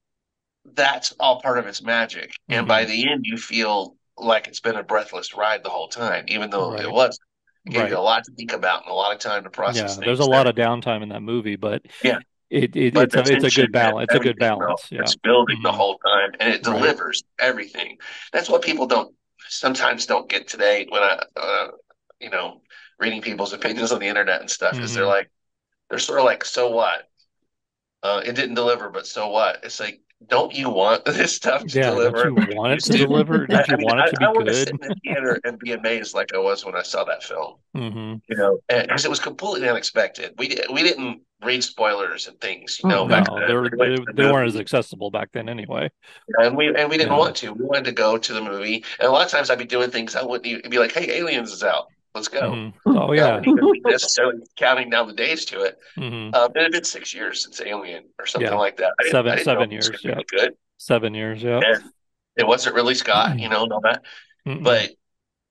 that's all part of its magic. And by Hmm. the end, you feel like it's been a breathless ride the whole time, even though it Right. was. It gave you a Right. lot to think about and a lot of time to process Yeah. There's a things and lot of everything. downtime in that movie, but Yeah. but the it's a tension good and balance. It's a good everything, though, balance. Yeah. it's building the Hmm. whole time, and it Right. delivers everything. That's what people don't sometimes don't get today when you know, reading people's opinions on the internet and stuff. Is Hmm. they're sort of like, so what? It didn't deliver, but so what? It's like, don't you want this stuff to Yeah. Don't deliver you like it want it used to to? deliver? Don't you I mean, want it to be I want to sit good? in the theater and be amazed like I was when I saw that film. Hmm. You know, because it was completely unexpected. We didn't read spoilers and things, you know, back No, then. We went to the they weren't as movie, accessible back then anyway. and we didn't Yeah. want to. We wanted to go to the movie, and a lot of times I'd be doing things I wouldn't even be like, "Hey, Aliens is out, let's go." Hmm. Oh I yeah. wouldn't even be necessarily counting down the days to it. Hmm. It had been 6 years since Alien or something Yeah. like that. I didn't know it Seven was going years. to be Yeah. any good, 7 years. Yeah. and it wasn't really Scott, you know, and all that. Mm-mm. But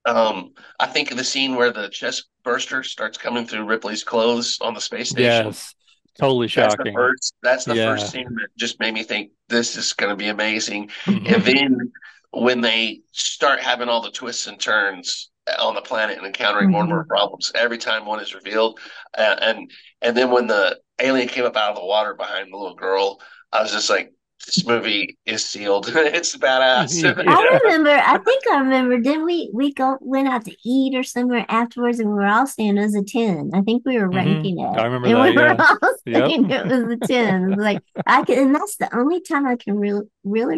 I think the scene where the chest burster starts coming through Ripley's clothes on the space station. Yes. Totally shocking. That's the first Yeah. scene that just made me think this is going to be amazing. And Hmm. then when they start having all the twists and turns on the planet and encountering more and more Mhm. problems every time one is revealed, and then when the alien came up out of the water behind the little girl, I was just like, this movie is sealed. It's badass. You know? I remember, I think I remember, didn't we went out to eat or somewhere afterwards and we were all saying it was a 10. I think we were ranking I it. remember And we that. were Yeah. all Yep. saying it was a 10. It was like I can, and that's the only time I can really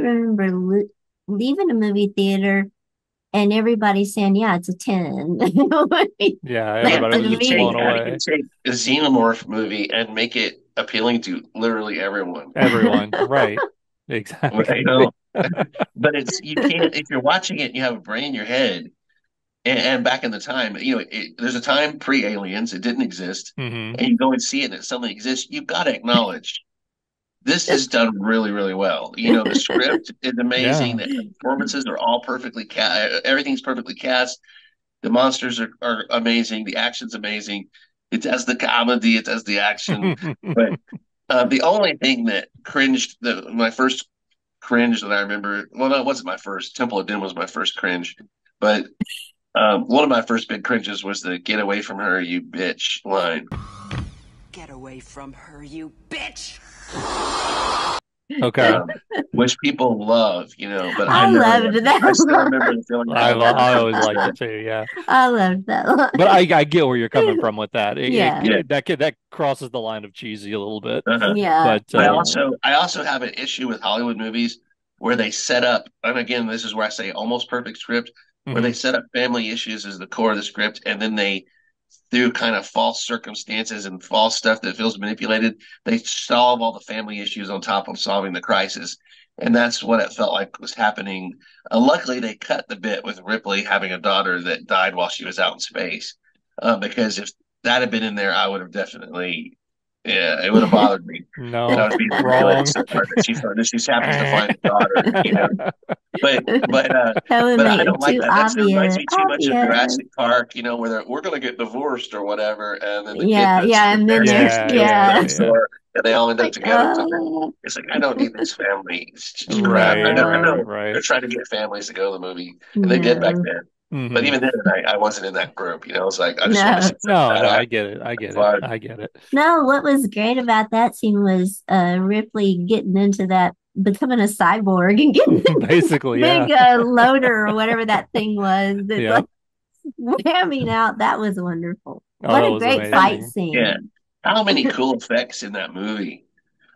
remember leaving a movie theater and everybody saying, yeah, it's a 10. Yeah. Like Everybody How do was you just take blown immediately. how do you away. take a xenomorph movie and make it appealing to literally everyone? Everyone. Right. Right, you Exactly. know, but it's you can't if you're watching it and you have a brain in your head. And back in the time, you know, there's a time pre-aliens, it didn't exist, Hmm. and you go and see it and it suddenly exists. You've got to acknowledge this is done really, really well. You know, the script is amazing. Yeah. The performances are all perfectly cast. Everything's perfectly cast. The monsters are amazing. The action's amazing. It does the comedy. It does the action. But the only thing that cringed, my first cringe that I remember, well, no, it wasn't my first. Temple of Doom was my first cringe. But one of my first big cringes was the "Get away from her, you bitch" line. Get away from her, you bitch! Okay. um, which people love, you know, but I I never loved liked it. that I still remember one. the feeling that I never I think always it's liked it good. too. Yeah. I loved that But one. I get where you're coming from with that. Yeah. Yeah. That crosses the line of cheesy a little bit. Uh-huh. Yeah. But Yeah. I also have an issue with Hollywood movies where they set up, and again, this is where I say almost perfect script, where mhm. they set up family issues as the core of the script, and then they through kind of false circumstances and false stuff that feels manipulated, they solve all the family issues on top of solving the crisis. And that's what it felt like was happening. Luckily, they cut the bit with Ripley having a daughter that died while she was out in space. Because if that had been in there, I would have definitely, yeah, it would have bothered me. And I No, was being manipulated wrong. so hard that she just happens to find a daughter, you know. But but uh That would but I make it don't like too that. That reminds obvious. me too much of Obvious. Jurassic Park, you know, where we're gonna get divorced or whatever, and then the kid Yeah, that's yeah, the and then parents there's Yeah, kills the yeah, yeah, yeah. dinosaur, and they all end up like together. It's like I don't need this family. It's just crap. Right, I no, right, know they're right. trying to get families to go to the movie, and they did back no, then. But Hmm. even then, I wasn't in that group. You know, it's like I just want to no, see some No, no, badass I get it. I get it. fun. I get it. no. What was great about that scene was Ripley getting into that, becoming a cyborg and getting the Basically, yeah. big loader or whatever that thing was. It's like Yep. whamming out. That was wonderful. Oh, What that a was great fight amazing. Yeah, scene. how many cool effects in that movie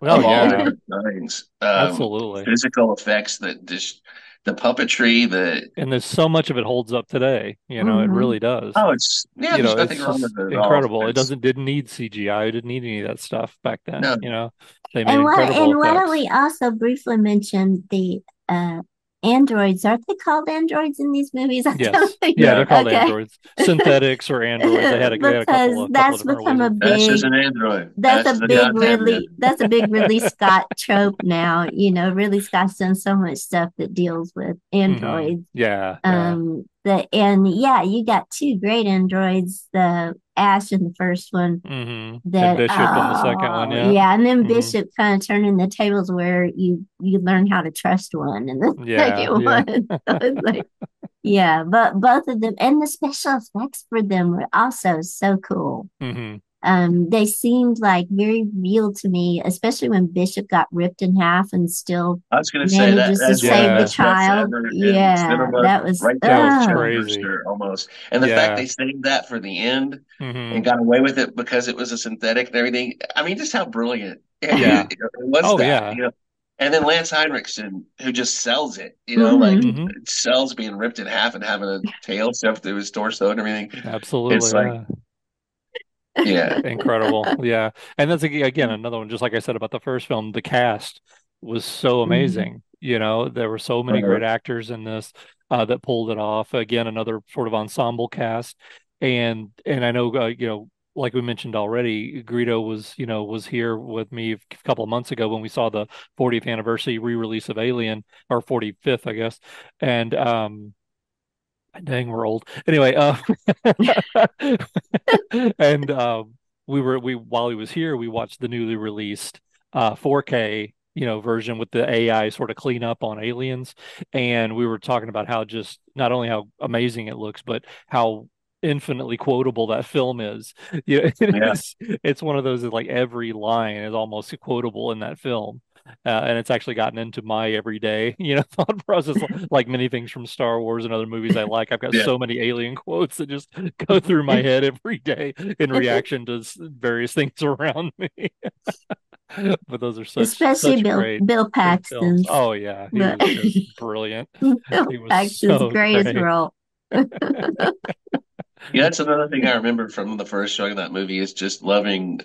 Oh, of all yeah. different kinds. Absolutely. Physical effects that just the puppetry, the And there's so much of it holds up today. It Hmm. really does. oh, it's yeah, there's nothing It's wrong with just it at all. incredible. It It's didn't need CGI. It didn't need any of that stuff back then. no, They made incredible And why don't effects. we also briefly mention the uh androids? Aren't they called androids in these movies? I don't Yes. think. Yeah, they're yeah. called Okay. androids. Synthetics or androids. They had a Because couple of that's different become ways a of Ash is big an android. that's Ash a is a big goddamn Ridley android. that's a big Ridley Scott trope now. Ridley Scott's done so much stuff that deals with androids. Yeah, yeah. And yeah, you got two great androids, the Ash in the first one And that Bishop in the second one, oh yeah. yeah, and then Hmm. Bishop kind of turning the tables where you learn how to trust one and the Yeah, second yeah. one. So it's like yeah, but both of them and the special effects for them were also so cool. Hmm. They seemed like very real to me, especially when Bishop got ripped in half and still I was going to say that manages to that's one of the save the Yeah, best deaths child. ever in Yeah, cinema, that was right that there with was Chest crazy. Burster almost. And the fact Yeah. they saved that for the end Hmm. and got away with it because it was a synthetic and everything. I mean, just how brilliant Yeah. it was Oh that, yeah. And then Lance Heinrichsen, who just sells it, like hmm Hmm. sells being ripped in half and having a tail stuffed through his torso and everything. It's Absolutely. like, Yeah. yeah, Incredible. Yeah. And that's again another one, just like I said about the first film, the cast was so hmm amazing. There were so many uh, great actors in this that pulled it off. Again, another sort of ensemble cast. And I know like we mentioned already, Greedo was here with me a couple of months ago when we saw the 40th anniversary re-release of Alien, or 45th, I guess. And dang, we're old. Anyway, and we while he was here, we watched the newly released 4K version with the AI sort of cleanup on aliens, and we were talking about how just not only how amazing it looks, but how infinitely quotable that film is. yeah, It's one of those that like every line is almost quotable in that film. And it's actually gotten into my everyday, thought process, like many things from Star Wars and other movies I like. I've got yeah. so many alien quotes that just go through my head every day in reaction to various things around me. But those are Especially such Bill great films. Paxton's. Oh yeah, he But was just brilliant. Bill He was Paxton's so greatest great. role. Yeah, that's another thing I remember from the first showing of that movie is just loving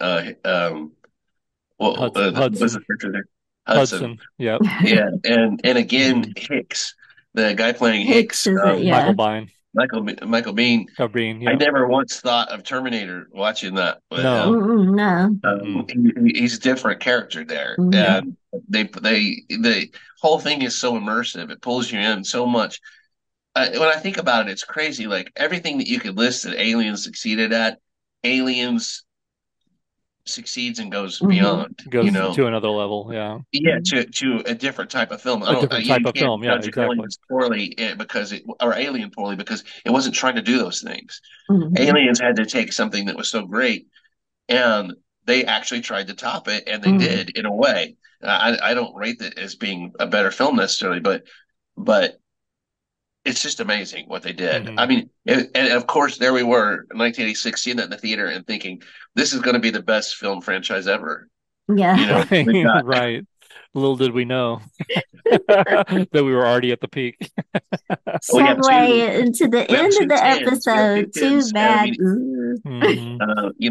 what was the Hudson, character there? Hudson. Hudson. Yep. And again Hmm. Hicks, the guy playing Hicks Hicks, is it? Michael Yeah. Biehn, Michael Bean. Bean. I Yep. never once thought of Terminator watching that, but No. No. Mm-mm. he's a different character there, Yeah. hmm and the whole thing is so immersive. It pulls you in so much. When I think about it, it's crazy. Like everything that you could list that Aliens succeeded at, Aliens succeeds and goes hmm beyond. Goes to another level. Yeah. Yeah, to a different type of film. I A don't. different type You of can't film. Yeah. judge Exactly. Aliens poorly because it or Alien poorly because it wasn't trying to do those things. hmm Aliens had to take something that was so great and they actually tried to top it, and they hmm did in a way. I don't rate it as being a better film necessarily, but it's just amazing what they did. I Hmm. mean, and of course, there we were in 1986, seeing that in the theater and thinking this is going to be the best film franchise ever. Yeah. We've Right. got Right. Little did we know that we were already at the peak. we have two Segue into the we have end of two the tens. We have two episode. Too tens, and I bad. mean, Ooh, Hmm. you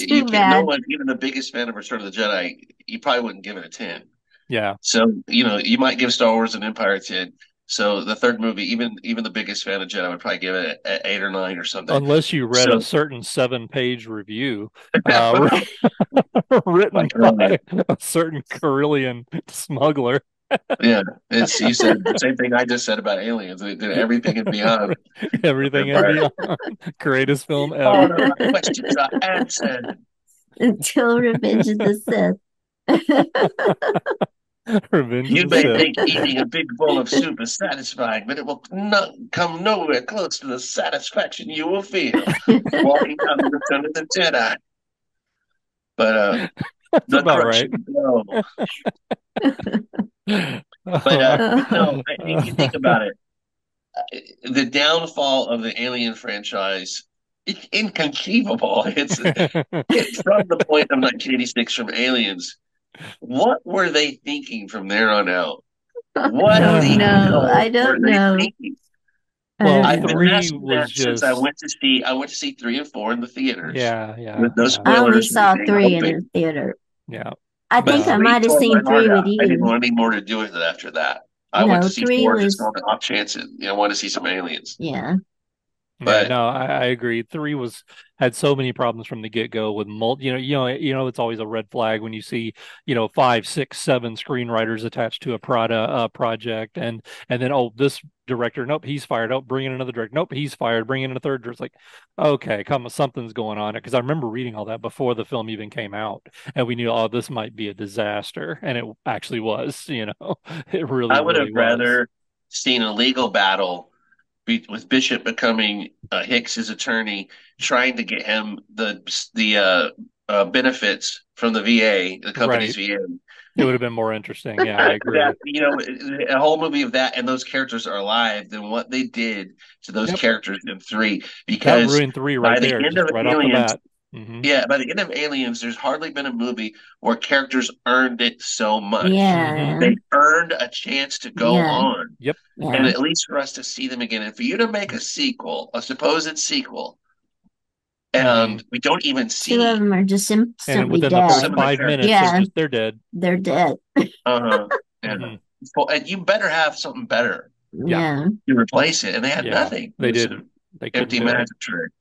too can't. No bad. one, even the biggest fan of Return of the Jedi, you probably wouldn't give it a 10. Yeah. So, you might give Star Wars and Empire a 10. So the third movie, even the biggest fan of Jedi would probably give it an 8 or 9 or something. Unless you read a So, certain 7-page review my written God, by a certain Carillion smuggler. yeah, it's you said the same thing I just said about Aliens. They did everything and beyond with Everything and Empire. beyond. Greatest film All ever. of my questions are answered. Until Revenge of the Sith. Revenge of You the may Sith. think eating a big bowl of soup is satisfying, but it will not come nowhere close to the satisfaction you will feel walking down the Return of the Jedi. But That's the about right. crushing blow. But Oh, no, if you think about it, the downfall of the Alien franchise, it's inconceivable. It's from the point of 1986 from Aliens. What were they thinking from there on out? I What don't the know. I hell were don't they know. thinking? I well, don't I've been know. three asking was that since just I went to see 3 and 4 in the theaters yeah, yeah, with no yeah, I only spoilers or saw anything, three in the hoping. theater. yeah. I But think I No. three might have tore my seen heart three with out. I didn't you. want any more to do with it after that. I went to No, see three 4 just was, on the off chance, and I wanted to see some aliens. yeah. Yeah, But no, I agree. Three was had so many problems from the get-go with it's always a red flag when you see, five, six, seven screenwriters attached to a project, and then this director, nope, he's fired. Oh, bring in another director. Nope, he's fired. Bring in a third. It's like, okay, come on, something's going on. Because I remember reading all that before the film even came out, and we knew, oh, this might be a disaster, and it actually was. It really, I would have really was. rather seen a legal battle with Bishop becoming Hicks's attorney, trying to get him the benefits from the VA, the company's Right. VA. It would have been more interesting. Yeah, I That agree. a whole movie of that, and those characters are alive. Than what they did to those Yep. characters in three, That because ruined three right by the there, end just of right off the Aliens, bat. Hmm. yeah, by the end of Aliens, there's hardly been a movie where characters earned it so much. Hmm. Yeah. They earned a chance to go Yeah. on, Yep. and Yeah. at least for us to see them again, and for you to make a sequel, a supposed sequel, Hmm. and we don't even Two of see them are just And instantly within the first some dead. of the 5 minutes, characters. Yeah, they're dead. they're dead. Uh-huh. Yeah. Hmm. Well, and you better have something better Yeah. Yeah. to replace it, and they had Yeah. nothing. It They was didn't. an They couldn't empty do it. magic trick.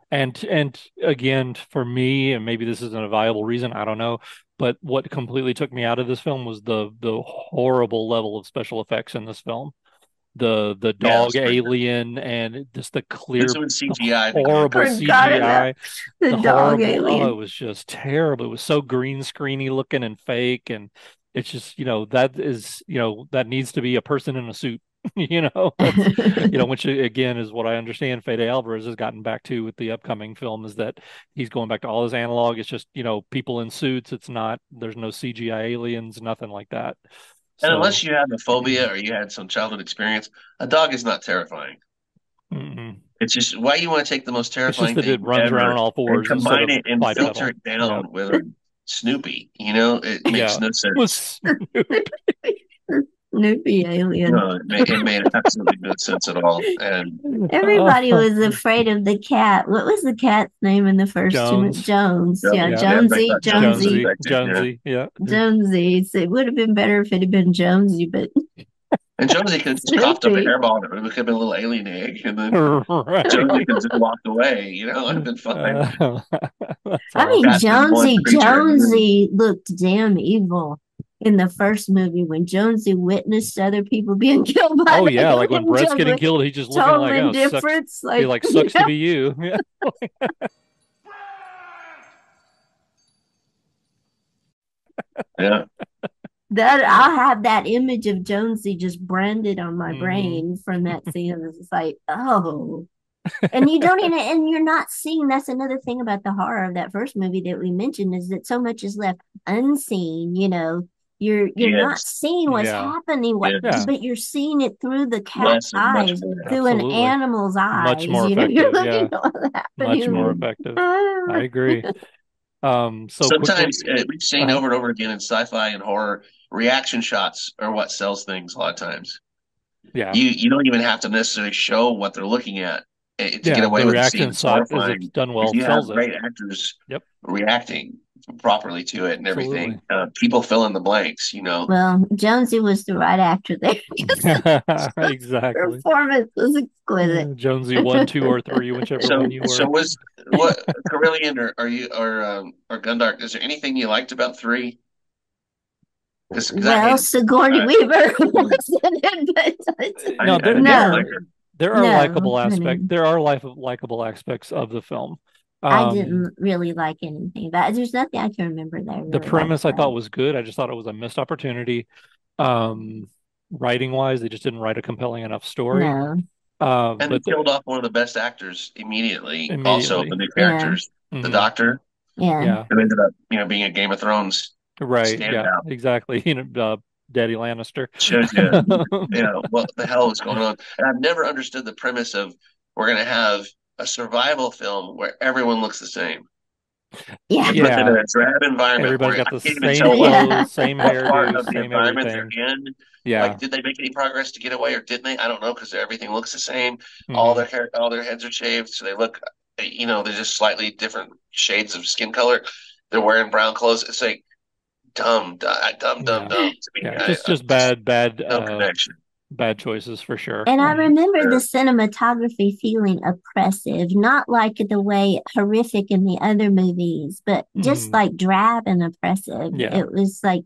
And again, for me, and maybe this isn't a viable reason, I don't know, but what completely took me out of this film was the horrible level of special effects in this film. The Yes, dog alien and just it's the when CGI began. horrible Forgot about CGI, the the dog horrible, oh, it alien. was just terrible. It was so green screeny looking and fake. And it's just, that is, that needs to be a person in a suit. That's, which again is what I understand Fede Alvarez has gotten back to with the upcoming film is that he's going back to all his analog. It's just, people in suits. It's not, there's no CGI aliens, nothing like that. And So, unless you have a phobia or you had some childhood experience, a dog is not terrifying. mm-mm. It's just why you want to take the most It's just terrifying that it thing runs around ever on all and fours instead combine of it and filter bipedal. it Yeah. down with Snoopy. It makes Yeah. no sense. Was Snoopy alien. No, it made absolutely no sense at all. And Everybody was afraid of the cat. What was the cat's name in the first two? Jones. Jones. Yeah, Yeah. everybody Jonesy, thought Jones was Jonesy, infected. Yeah. Jonesy. Yeah. Jonesy. So it would have been better if it had been Jonesy, but And Jonesy could have just coughed up a Snoopy. hairball and it could have been a little alien egg. And then Jonesy Right. could have just walked away. It'd have been fine. Uh, that's I mean, Got awful. this one creature. And then, Jonesy looked damn evil in the first movie when Jonesy witnessed other people being killed by Oh the yeah, like when alien. Brett's Jones getting with killed, he's just looking total like, oh, sucks. indifference. He Like, like sucks to be you. Yeah. yeah. that I'll have that image of Jonesy just branded on my Hmm. brain from that scene. It's like, oh. And you don't even, and you're not seeing. That's another thing about the horror of that first movie that we mentioned is that so much is left unseen. You're not Yes. seeing what's Yeah. happening, Yeah. Yes. but you're seeing it through the cat's Less and much eyes, more. through an Absolutely. animal's Much eyes. more You're effective. looking Yeah. at what's Much more happening. effective. I agree. So Sometimes quickly. we've seen Uh-huh. over and over again in sci-fi and horror, reaction shots are what sells things a lot of times. Yeah. You don't even have to necessarily show what they're looking at to get Yeah. away The with a scene reaction that's shot, as it's horrifying. done If well, you have sells it. great actors Yep. reacting properly to it and everything, Absolutely. people fill in the blanks. Well, Jonesy was the right actor there. Exactly. Performance was exquisite. Jonesy one, two, or three, whichever one you So were. was what Carillion or Gundark? Is there anything you liked about three? Because I Well, hated Sigourney I, Weaver was in it, but No, I there did not there like no, her. there are no, likable I aspects. mean, There are likable aspects of the film. I Um, didn't really like anything. But there's nothing I can remember that I the really liked premise I about thought it. was good. I just thought it was a missed opportunity. Writing wise, they just didn't write a compelling enough story. No, And they But killed off one of the best actors immediately. Also, the immediately, new yeah, characters, the hmm Doctor, yeah, yeah, who ended up, being a Game of Thrones right, yeah, standout. exactly. Daddy Lannister. Shows you, what the hell is going on. And I've never understood the premise of we're going to have a survival film where everyone looks the same. yeah, They put them in Yeah, a drab environment everybody's where got I the can't even same tell yeah. clothes, same what part hairdo, of the same environment they're everything. in. Like, Yeah. did they make any progress to get away, or didn't they? I don't know because everything looks the same. All Hmm. their hair, all their heads are shaved, so they look, they're just slightly different shades of skin color. They're wearing brown clothes. It's like Yeah. dumb to me. Yeah. I Just just no bad connection. bad choices for sure. And I remember the Sure. cinematography feeling oppressive, not like the way horrific in the other movies, but just Hmm. like drab and oppressive. Yeah. It was like,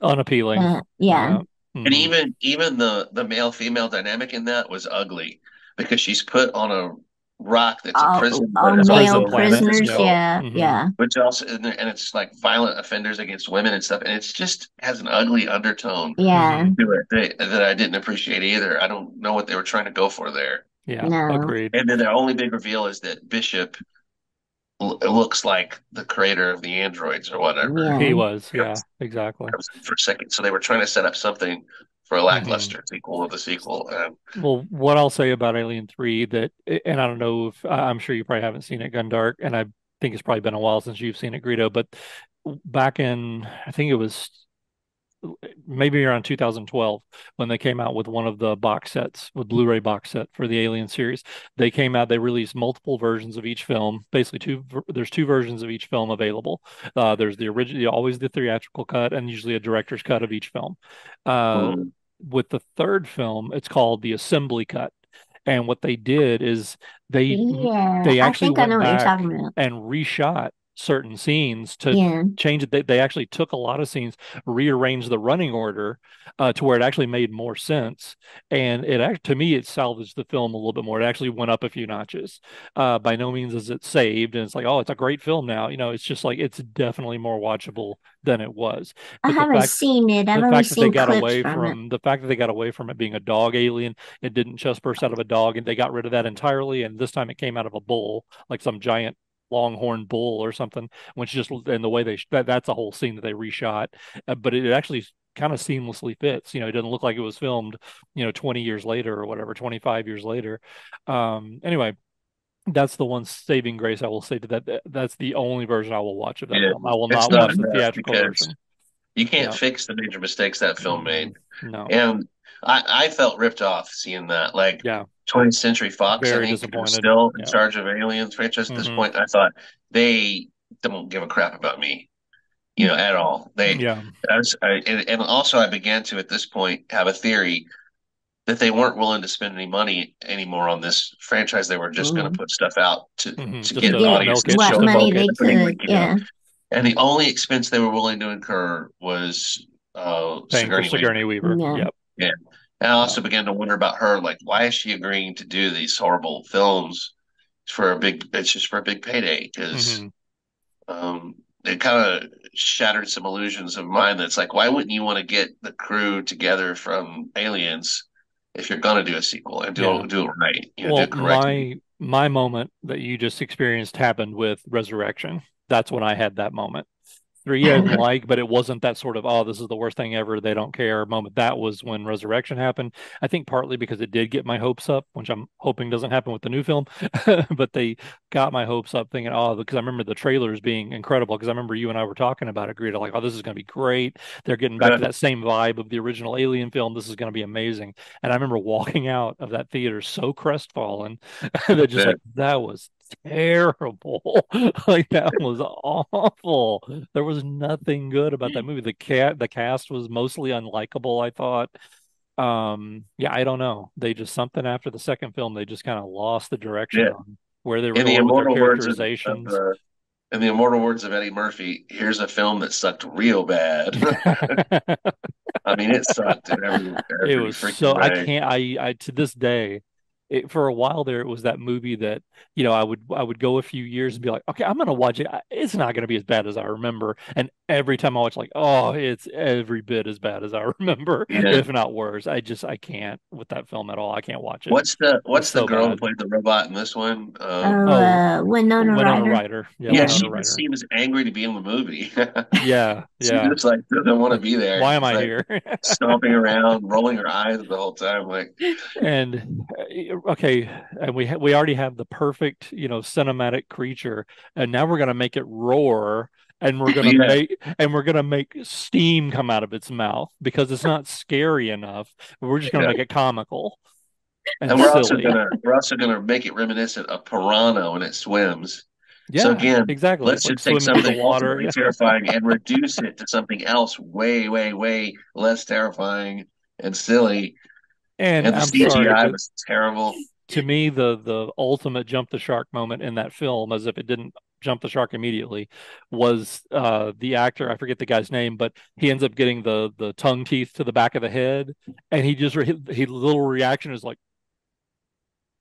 Unappealing. yeah, Yeah. And Hmm. even the male female dynamic in that was ugly because she's put on a rock that's a prison, but all it's Prison male also planet. prisoners. Yep. physical, Yeah, Hmm. yeah, which also and it's like violent offenders against women and stuff, and it's just has an ugly undertone yeah. Hmm. to it that I didn't appreciate either. I don't know what they were trying to go for there. Yeah, No. agreed. And then their only big reveal is that Bishop looks like the creator of the androids or whatever. He Yeah. was, yeah, Comes, exactly. comes in for a second. So they were trying to set up something for a Hmm. lackluster sequel of the sequel. And Well, what I'll say about Alien 3 that, and I don't know if I'm sure you probably haven't seen it, Gundark, and I think it's probably been a while since you've seen it, Greedo, but back in, I think it was maybe around 2012 when they came out with one of the box sets, with Blu-ray box set for the Alien series. They came out, they released multiple versions of each film. Basically, there's two versions of each film available. There's the original, always the theatrical cut, and usually a director's cut of each film. Uh, mm, with the third film, it's called the assembly cut. And what they did is they Yeah. they I actually think I know went what you're talking back about. and reshot certain scenes to Yeah. change it. They actually took a lot of scenes, rearranged the running order to where it actually made more sense. And to me, it salvaged the film a little bit more. It actually went up a few notches. By no means is it saved, and it's like, oh, it's a great film now. It's just like it's definitely more watchable than it was. I But haven't seen it. I've only seen clips from it. the fact that they got away from it being a dog alien, it didn't chest burst out of a dog, and they got rid of that entirely. And this time it came out of a bull, like some giant longhorn bull or something, which just and the way that's a whole scene that they reshot, but it actually kind of seamlessly fits. It doesn't look like it was filmed, 20 years later or whatever, 25 years later. Anyway, that's the one saving grace I will say to that. That's the only version I will watch of that yeah, film. I will it's not not watch the enough theatrical because version. you can't Yeah. fix the major mistakes that film made. No. And I felt ripped off seeing that. Like Yeah. 20th Century Fox, I Very think, is disappointed. still in Yeah. charge of Aliens franchise at this Hmm. point. I thought they don't give a crap about me, at all. Yeah. And also I began to at this point have a theory that they weren't willing to spend any money anymore on this franchise. They were just going to Mm. put stuff out to to Just get To an to get audience milk and it, what show to money milk people it. they opening could. weekend. Yeah. And the only expense they were willing to incur was Paying for Sigourney Weaver. Sigourney Weaver. Yeah. Yep. Yeah. And I Yeah. also began to wonder about her, like, why is she agreeing to do these horrible films it's just for a big payday? Because Hmm. it kind of shattered some illusions of mine. That's like, why wouldn't you want to get the crew together from Aliens if you're gonna do a sequel and Yeah. do it right, do Well, it correctly? my moment that you just experienced happened with Resurrection. That's when I had that moment. Three I didn't like, but it wasn't that sort of, oh, this is the worst thing ever, they don't care moment. That was when Resurrection happened. I think partly because it did get my hopes up, which I'm hoping doesn't happen with the new film, but they got my hopes up thinking, oh, because I remember the trailers being incredible. Because I remember you and I were talking about it, Greta, like, oh, this is going to be great. They're getting back to that same vibe of the original Alien film. This is going to be amazing. And I remember walking out of that theater so crestfallen that just Yeah, like, that was terrible. Like that was awful. There was nothing good about that movie. The cast was mostly unlikable, I thought. Yeah, I don't know. They just something after the second film, they just kind of lost the yeah. direction on where they were In the going with their immortal words of characterizations. in the immortal words of Eddie Murphy, here's a film that sucked real bad. I mean, it sucked in It every was freaking so I way. can't I to this day for a while there it was that movie that I would go a few years and be like, okay, I'm gonna watch it. It's not gonna be as bad as I remember. And every time I watch, like, oh, it's every bit as bad as I remember, Yeah. if not worse. I can't with that film at all. I can't watch it. It's What's the so girl who bad. played the robot in this one? Oh, Oh, Winona Winona Ryder. Ryder. Yeah, Yeah, Yeah. Winona she just Ryder. seems angry to be in the movie. Yeah, She yeah. just like doesn't want to Like, be there. why am She's I like here? stomping around, rolling her eyes the whole time. Like, And okay, and we already have the perfect, cinematic creature, and now we're gonna make it roar, yeah, and we're gonna make steam come out of its mouth because it's not scary enough. We're just gonna yeah. make it comical and And silly. we're also gonna make it reminiscent of piranha when it swims. So Yeah, again, exactly. let's Like just take swimming through the something water. ultimately Yeah. terrifying and reduce it to something else way, way, way less terrifying and silly. And And the I'm sorry, CGI but was terrible. to me the ultimate jump the shark moment in that film, as if it didn't jump the shark immediately, was the actor, I forget the guy's name, but he ends up getting the tongue teeth to the back of the head, and he little reaction is like,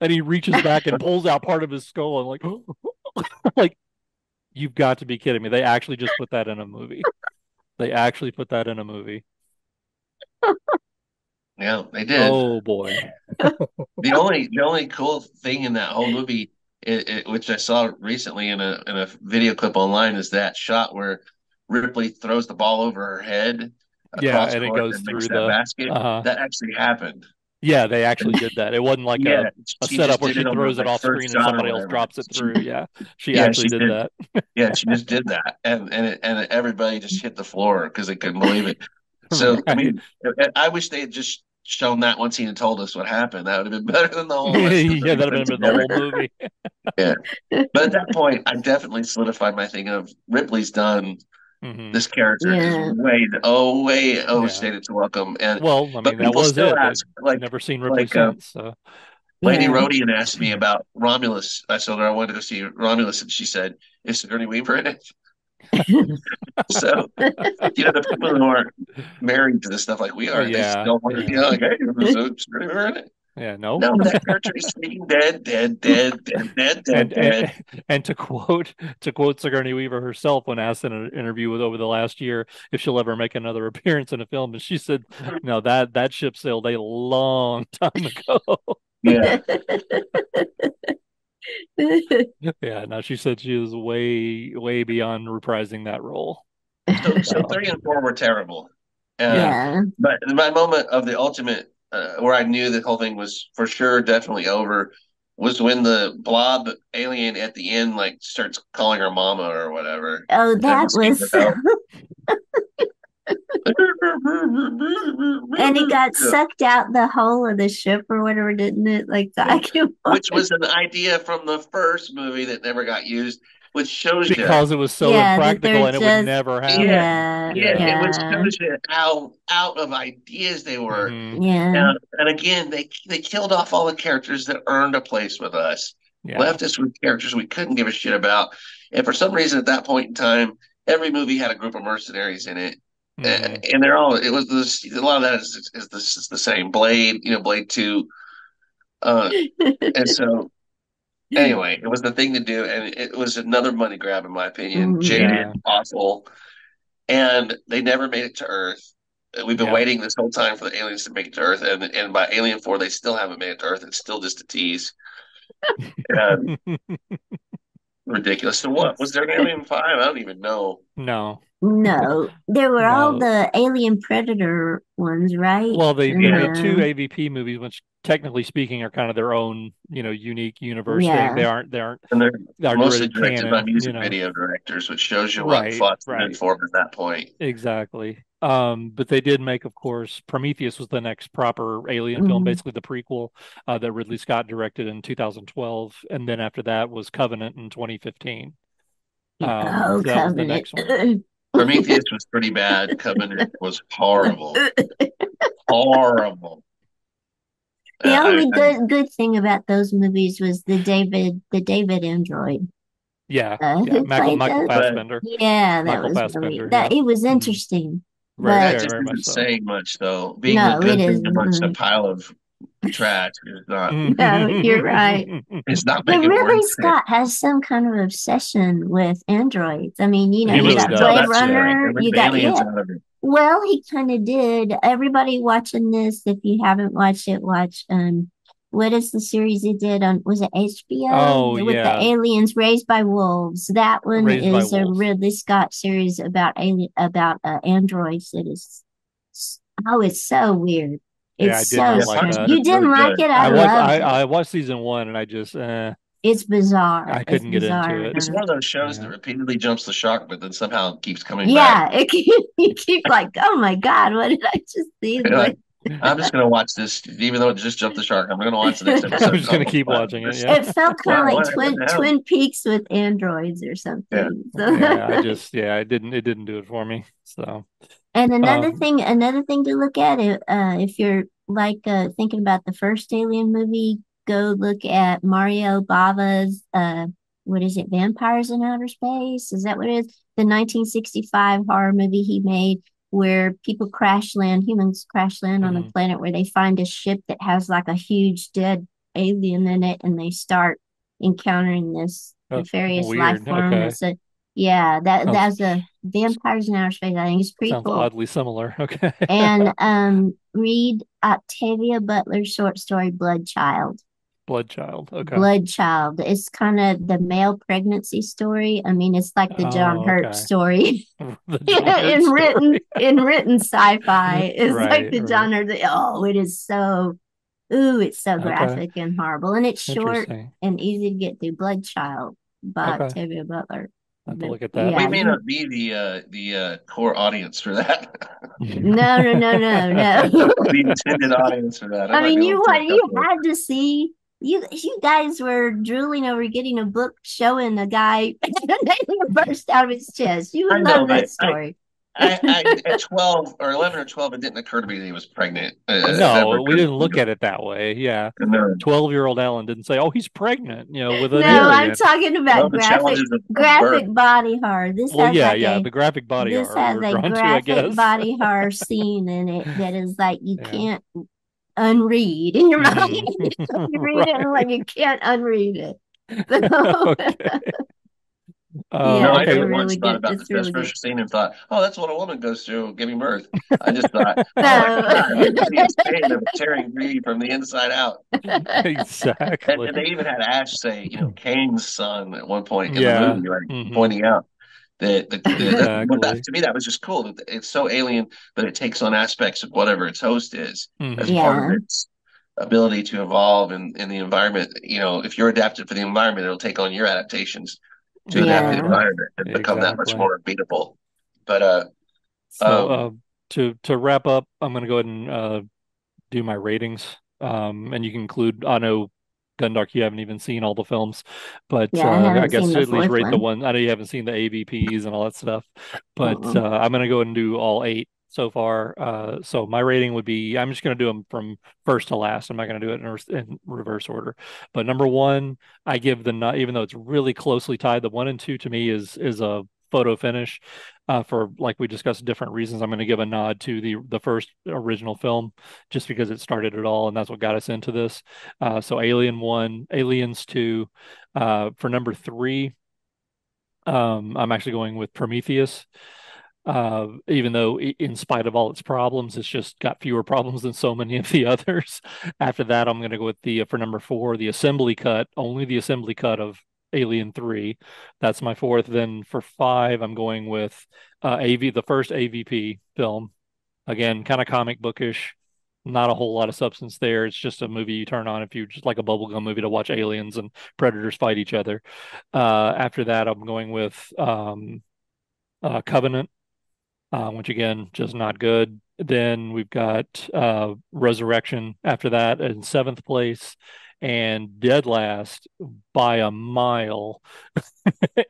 and he reaches back and pulls out part of his skull and like like, you've got to be kidding me. They actually just put that in a movie. They actually put that in a movie. Yeah, they did. Oh boy. the only cool thing in that whole movie, which I saw recently in a video clip online, is that shot where Ripley throws the ball over her head Yeah, across and it court goes and makes through that the basket. That actually happened. yeah, they actually did that. It wasn't like Yeah, a she setup just where did she it on the throws it like off first screen and shot or somebody else whatever. drops it through. Yeah, she Yeah, actually she did did. that. Yeah, she just did that, and everybody just hit the floor because they couldn't believe it. So, I Right. mean, I wish they had just shown that one scene and told us what happened. That would have been better than the whole rest of the Yeah, movie that'd put have been the together. whole movie. Yeah, but at that point, I definitely solidified my thinking of Ripley's done. Hmm. This character is Yeah. way Yeah. overstated to welcome, and Well, I but mean, that people was still it. They've ask, like never seen Ripley like since. So. Lady Yeah. Rodian asked me about Romulus. I told her I wanted to see Romulus, and she said, "Is Sigourney Weaver in it?" So the people who aren't married to this stuff like we are, they Yeah, still want to, yeah, like, hey, was Sigourney Weaver in it? yeah. No. No, that character is freaking dead, dead, dead, dead, dead, dead, and dead. and to quote Sigourney Weaver herself when asked in an interview with over the last year if she'll ever make another appearance in a film, and she said, "No, that ship sailed a long time ago." Yeah. Yeah, no, she said she was way beyond reprising that role. So So, 3 and 4 were terrible. Uh, yeah, Yeah. but my moment of the ultimate, where I knew the whole thing was for sure definitely over, was when the blob alien at the end like starts calling her mama or whatever, Oh, and that the scene was with so. help. And it got sucked out the hull of the ship or whatever, didn't it? Like vacuum. Which was an idea from the first movie that never got used, which shows you, because it was so Yeah, that impractical they're and it would just, never yeah, happen. yeah, yeah, Yeah. it was yeah, shows you how out of ideas they were. Hmm. yeah. And again, they killed off all the characters that earned a place with us, Yeah. left us with characters we couldn't give a shit about. And for some reason, at that point in time, every movie had a group of mercenaries in it, Hmm. and they're all. It was this. A lot of that is the same. Blade, Blade 2. And so anyway, it was the thing to do, and it was another money grab in my opinion. Mhm. Jaded, Yeah. awful, and they never made it to Earth. We've been Yeah. waiting this whole time for the aliens to make it to Earth, and by Alien 4, they still haven't made it to Earth. It's still just a tease. And ridiculous. So what? Was there an Alien 5? I don't even know. No. No, there were all No. the Alien Predator ones, right? Well, they And Yeah, made two AVP movies, which technically speaking are kind of their own, unique universe thing. yeah, and they're They aren't mostly really directed by canon, music video directors, which shows you what Right, Fox meant right. for them at that point. Exactly. But they did make, of course, Prometheus was the next proper Alien film, mm, basically the prequel that Ridley Scott directed in 2012, and then after that was Covenant in 2015. yeah. Oh, So that was the Covenant. next one. Prometheus was pretty bad. Covenant was horrible, horrible. The I, only I good thing about those movies was the David android. Yeah, yeah. Who Michael played Michael that? but Fassbender. Yeah, that Michael was really Fassbender. that. Yeah. It was Hmm. interesting, Very, but that very, just very much isn't so. saying much, though. Being a no, it good thing isn't. amongst a pile of trash is not. No, you're right. It's not But making it worth Ridley it. Scott has some kind of obsession with androids. I mean, He He you really needs got to tell Blade that does. story Yeah. Runner, and leave you got aliens yeah. out of it. Well, he kind of did. Everybody watching this, if you haven't watched it, watch what is the series he did on was it HBO Oh with the yeah. aliens raised by wolves? That one Raised by is a Wolves. Ridley Scott series about androids. Oh, it's so weird. Yeah, I It's did so not Yeah, like parts strange. of that. it You are didn't really like good. it? I loved it. I watched season one and I just It's bizarre. I It's couldn't get into bizarre. it. It's one of those shows that Yeah. repeatedly jumps the shark, but then somehow keeps coming back. Yeah, you keep like, oh my God, what did I just see? You're like, Like, I'm just going to watch this, even though it just jumped the shark. I'm going to watch the next I'm episode. just Oh, gonna keep wow, watching it. this, Yeah. it felt kind of wow, like what Twin the hell? Twin Peaks with androids or Yeah. something. Yeah, I So, just it didn't do it for me. So and um another thing to look at it, if you're like thinking about the first Alien movie, go look at Mario Bava's what is it, Vampires in Outer Space? Is that what it is? The 1965 horror movie he made where humans crash land on a mhm. planet where they find a ship that has like a huge dead alien in it, and they start encountering this Oh, nefarious life weird. form Okay. that's a Yeah, Sounds that's a Vampires in Outer Space. I think it's pretty sounds cool. oddly similar. Okay. And read Octavia Butler's short story Bloodchild. Bloodchild. Okay. Bloodchild. It's kind of the male pregnancy story. I mean, it's like the John Oh, Hurt okay. story The John Hurt story. in written sci-fi. It's like Right, the right. John Hurt. Oh, it is so. Ooh, it's so Okay. graphic and horrible, and it's short Interesting. and easy to get through. Bloodchild by Okay. Octavia Butler. I have to But look at that. We yeah, may you not be the core audience for that. no, no, no, no, no. The intended audience for that. I I might mean, be able you to take what a you couple. had to see. You guys were drooling over getting a book showing a guy burst out of his chest. You I would know, love but that story. at 12 or 11 or 12, it didn't occur to me that he was pregnant. It never No, we occurred didn't to look at it that way. Yeah. me. 12-year-old Ellen didn't say, "Oh, he's pregnant," with an No, I'm alien. talking Well, about the challenges of birth. graphic body horror. Well, yeah, yeah, the graphic body This horror has we're a drawn to, I graphic guess. body horror scene in it that is like you Yeah. can't unread in your mind. Hmm. You read it and like Right. you can't unread it. So Okay. No, yeah, I it's a never once really thought good. about the It's really good. special scene and thought, oh, that's what a woman goes through giving birth. I just thought, oh my So God, look at the insane of tearing me from the inside out. And they Exactly. even had Ash say, Kane's son at one point in the Yeah. movie, like Hmm. pointing out that Exactly. to me that was just cool. That it's so alien, but it takes on aspects of whatever its host is as Hmm. part of yeah, its ability to evolve in the environment. If you're adapted for the environment, it'll take on your adaptations to adapt to the yeah. Exactly. environment and become that much Exactly. more beatable. But So, um, to wrap up, I'm going to go ahead and do my ratings. And you can include, I know, Gundark, you haven't even seen all the films, but Yeah, I I haven't seen guess the at least fourth rate the one. one. I know you haven't seen the AVPs and all that stuff, but Mm-mm. I'm going to go ahead and do all eight so far. So my rating would be, I'm just going to do them from first to last. I'm not going to do it in reverse order. But number one, I give even though it's really closely tied, the one and two to me is a photo finish. For like we discussed different reasons, I'm going to give a nod to the first original film just because it started it all and that's what got us into this. So Alien 1, Aliens 2. For number three, I'm actually going with Prometheus. Even though in spite of all its problems, it's just got fewer problems than so many of the others. After that, I'm going to go with for number four, the assembly cut, only the assembly cut of Alien 3. That's my fourth. Then for five, I'm going with the first AVP film. Again, kind of comic bookish, not a whole lot of substance there. It's just a movie you turn on if you just like a bubblegum movie to watch aliens and predators fight each other. After that, I'm going with Covenant, which again, just not good. Then we've got Resurrection after that in seventh place. And dead last by a mile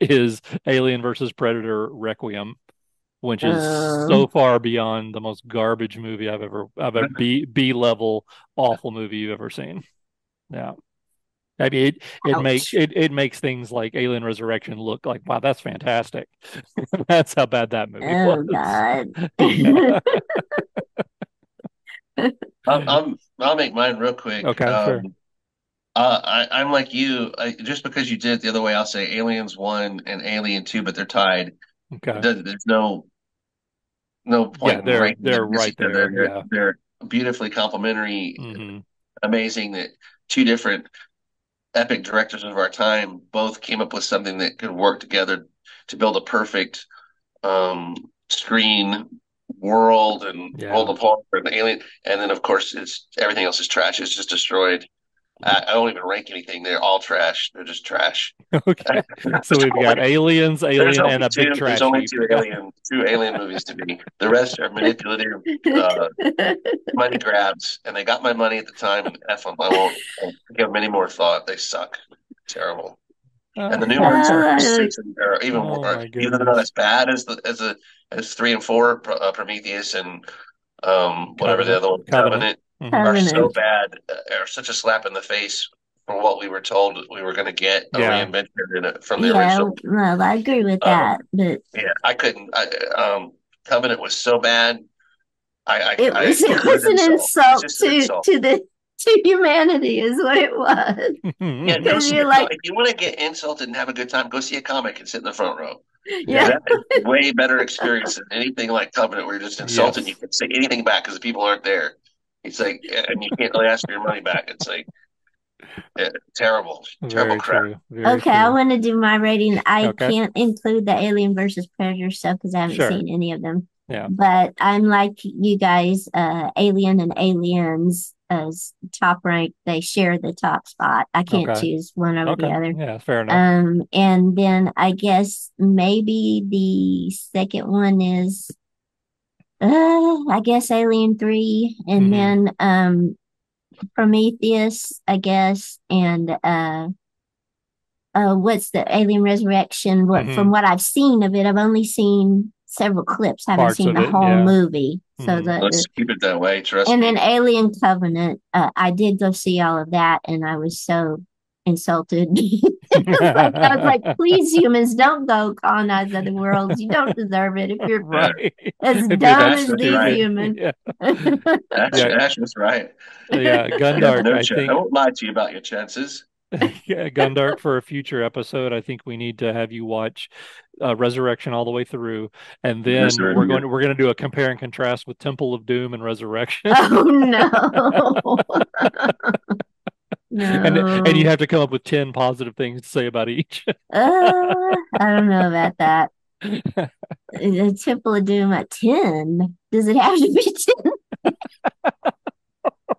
is Alien versus Predator Requiem, which is so Um, far beyond the most garbage movie I've ever B level awful movie you've ever seen. Yeah. I mean ouch. it makes things like Alien Resurrection look like wow, that's fantastic. That's how bad that movie Oh was. God. Yeah. I'll make mine real quick. Okay, sure. I'm like you. Just because you did it the other way, I'll say Aliens 1 and Alien 2, but they're tied. Okay. There's no Yeah, point in ranking them they're against right each other. there. Yeah. They're beautifully complementary. Hmm. Amazing that two different epic directors of our time both came up with something that could work together to build a perfect screen world and world Yeah. of horror and alien. And then, of course, it's everything else is trash. It's just destroyed. I don't even rank anything. They're all trash. They're just trash. Okay. So we've got Aliens, There's Alien, only and a big two. There's trash only heap. two alien movies to be. The rest are manipulative uh, money grabs, and they got my money at the time. And F them. I won't give them any more thought. They suck. Terrible. And the new ones are I don't, six are even Oh my either they're not goodness. as bad as three and four, Prometheus and whatever the Covenant. other one, Covenant. Covenant, Hmm. are so Covenant. bad, are such a slap in the face for what we were told we were going to get a Yeah. reinvention in it from the Yeah, original. well, I agree with that, Um, but yeah, I couldn't. Covenant was so bad. I it it was was an an insult. It's insult just an insult. to the to humanity is what it was. Yeah, go Because see you're a like, if you want to get insulted and have a good time, go see a comic and sit in the front row. Yeah, Yeah. that is way better experience than anything like Covenant, where you're just insulted. You Yes, can't say anything back because the people aren't there. It's like, and you can't really ask for your money back. It's like terrible, terrible very crap. true. Very Okay, I true. want to do my rating. I Okay, can't include the Alien versus Predator stuff because I haven't sure. seen any of them. Yeah. But I'm like you guys, Alien and Aliens as top rank. They share the top spot. I can't Okay. choose one over the Okay. other. Yeah, fair enough. And then I guess maybe the second one is, I guess Alien 3, and Hmm. then Prometheus, I guess, and what's the Alien Resurrection? What Hmm. from what I've seen of it, I've only seen several clips, haven't Parts seen of the it. whole Yeah. movie. So Hmm. the Let's keep it that way. Trust and then me. Alien Covenant, I did go see all of that, and I was so insulted. I was like, please, humans, don't go colonize other worlds. You don't deserve it if you're Yeah, Right. as If you're dumb that Ash as was these right. stupid. humans. Yeah. Ash, Yeah. Ash was right. Yeah. I got the Gundark, no I chat. I think won't lie to you about your chances. yeah, Gundark for a future episode. I think we need to have you watch Resurrection all the way through, and Yes, then sir. we're going to do a compare and contrast with Temple of Doom and Resurrection. Oh no. And you No. have to come up with 10 positive things to say about each. I don't know about that. The Temple of Doom at 10. Does it have to be 10?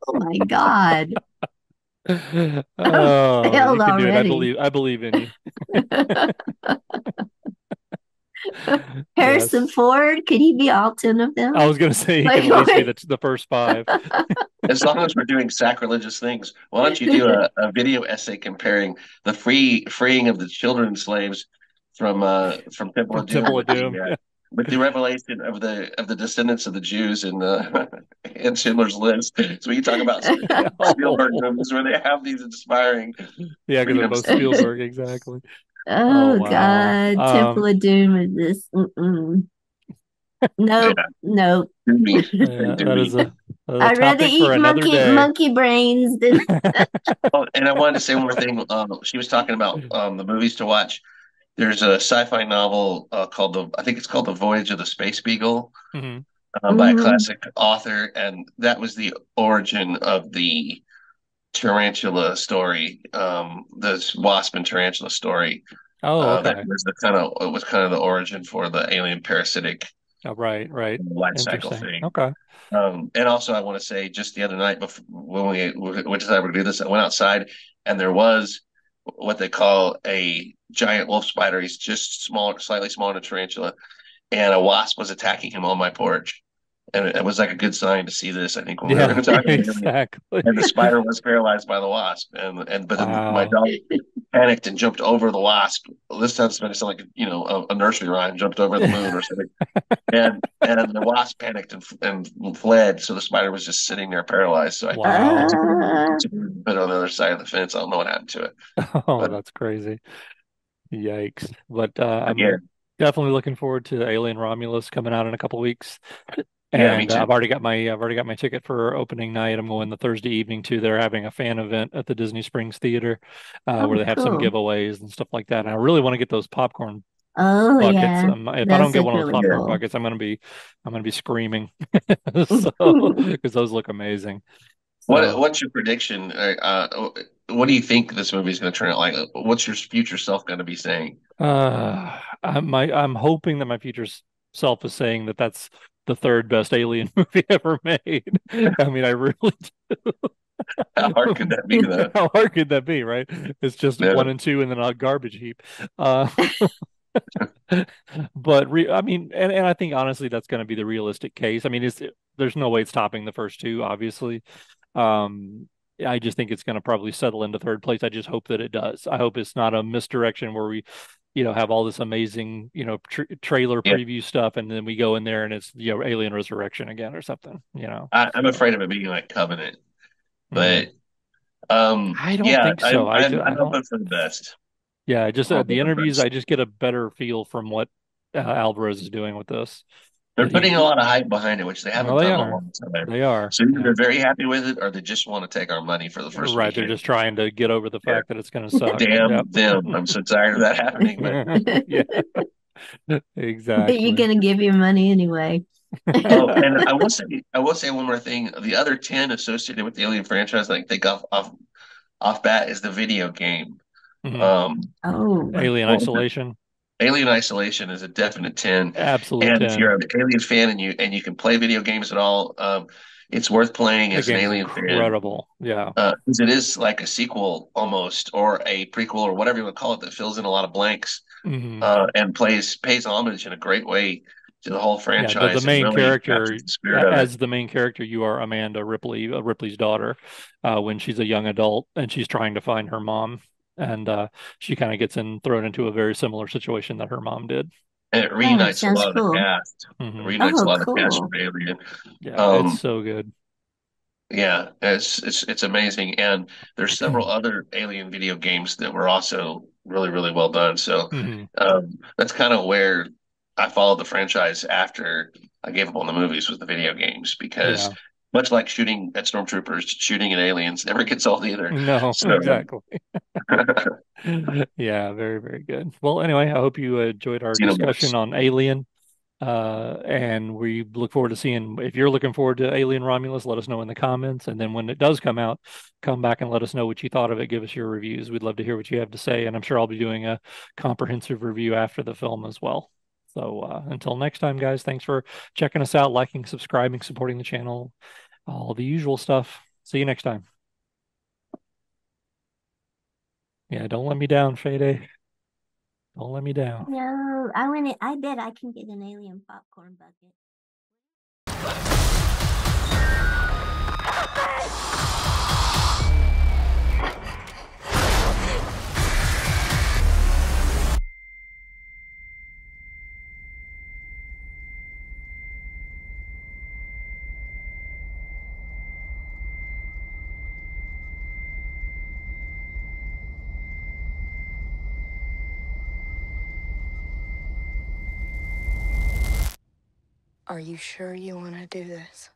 Oh my God. I Oh, you failed can do it. already. I believe in you. Harrison Yes. Ford, could he be all 10 of I them? was going to say he can Like, at least be what? the first five. As long as we're doing sacrilegious things, why don't you do a video essay comparing the freeing of the children slaves from Temple From of Doom Temple of Doom. Yeah. with the revelation of the descendants of the Jews in Schindler's List. So we can talk about Spielberg Oh, movies where they have these inspiring yeah, because they're freedom both scenes. Spielberg, exactly. Oh Oh wow. God, Temple of Doom is this. Mm-mm. Yeah, Nope, nope. do me, Yeah, do that me. is a I'd rather topic for eat another day. monkey brains than. Oh, and I wanted to say one more thing. She was talking about the movies to watch. There's a sci-fi novel called I think it's called The Voyage of the Space Beagle Hmm. by a Mhm. classic author, and that was the origin of the tarantula story, this wasp and tarantula story. Oh, That okay. was the kind of it was kind of the origin for the alien parasitic Oh, right, right. life cycle Interesting. thing. Okay. And also, I want to say, just the other night before when we decided to do this, I went outside and there was what they call a giant wolf spider. He's just smaller, slightly smaller than a tarantula, and a wasp was attacking him on my porch. And it was like a good sign to see this. I think when we were Yeah, talking about aliens, exactly. and the spider was paralyzed by the wasp, and but then my Wow. dog panicked and jumped over the wasp. This time it's going to sound like a nursery rhyme, jumped over the moon or something. And the wasp panicked and fled. So the spider was just sitting there paralyzed. So I Wow. put it on the other side of the fence. I don't know what happened to it, Oh, but that's crazy. Yikes. But I'm again, definitely looking forward to Alien Romulus coming out in a couple weeks. yeah, me And too. I've already got my ticket for opening night. I'm going the Thursday evening too. They're having a fan event at the Disney Springs Theater, where Oh, they have some cool. giveaways and stuff like that. And I really want to get those popcorn Oh, buckets. yeah. If I don't Those get look one of those really Yeah. popcorn cool. buckets, I'm gonna be screaming. So because those look amazing. So What's your prediction? What do you think this movie is going to turn out like? What's your future self going to be saying? I'm hoping that my self is saying that that's the third best Alien movie ever made. I mean, I really How hard could that be, though? how hard could that be, right? It's just Yeah. one and two and then a garbage heap. Uh, I mean, and I think honestly that's going to be the realistic case. I mean, there's no way it's topping the first two, obviously. Um, I just think it's going to probably settle into third place. I just hope that it does. I hope it's not a misdirection where we, have all this amazing, trailer Yeah. preview stuff, and then we go in there and it's, Alien Resurrection again or something. I'm So, afraid of it being like Covenant, mhm. but I don't yeah, think so. I'm I don't. hoping for the best. Yeah, just I'm hoping the for the interviews, best. I just get a better feel from what Alvarez is doing with this. They're That putting a lot of hype behind it, which they well, haven't they done in a are, long time. they are. So either Yeah, they're very happy with it, or they just want to take our money for the first right. They're weekend. just trying to get over the Yeah, fact that it's going to suck. damn Yep. them! I'm so tired of that happening. But Yeah. But you're Exactly. gonna give your money anyway. Oh, and I will say one more thing. The other 10 associated with the Alien franchise, like they got off bat, is the video game. Mhm. Um, Oh, Alien what was it? Isolation, Alien Isolation is a definite 10. absolute And if 10. you're an Alien fan and you can play video games at all, it's worth playing The as an game's Alien fan. incredible. Yeah. 'Cause it is like a sequel almost, or a prequel, or whatever you want to call it, that fills in a lot of blanks, Hmm. and pays homage in a great way to the whole Yeah, the franchise and main really character, captures the spirit of it. as the main character, you are Amanda Ripley, Ripley's daughter, when she's a young adult and she's trying to find her mom, and she kind of gets thrown into a very similar situation that her mom did. And it oh, reunites a sounds lot of the cool. cast. It Hmm. reunites a Oh, lot of the cast from cool. Alien. Yeah, it's Um, so good. yeah, it's amazing. And there's several other Alien video games that were also really well done. So Hmm. that's kind of where I followed the franchise after I gave up on the movies with the video games because Yeah. much like shooting at stormtroopers, shooting at aliens never gets old either. No, So exactly. Yeah, very good. Well, anyway, I hope you enjoyed our discussion Xenomorphs. on Alien. And we look forward to seeing if you're looking forward to Alien Romulus, let us know in the comments. And then when it does come out, come back and let us know what you thought of it. Give us your reviews. We'd love to hear what you have to say. And I'm sure I'll be doing a comprehensive review after the film as well. So until next time, guys, thanks for checking us out, liking, subscribing, supporting the channel, all the usual stuff. See you next time. Yeah, don't let me down, Fade. Don't let me down. No, I bet I can get an alien popcorn bucket. Are you sure you want to do this?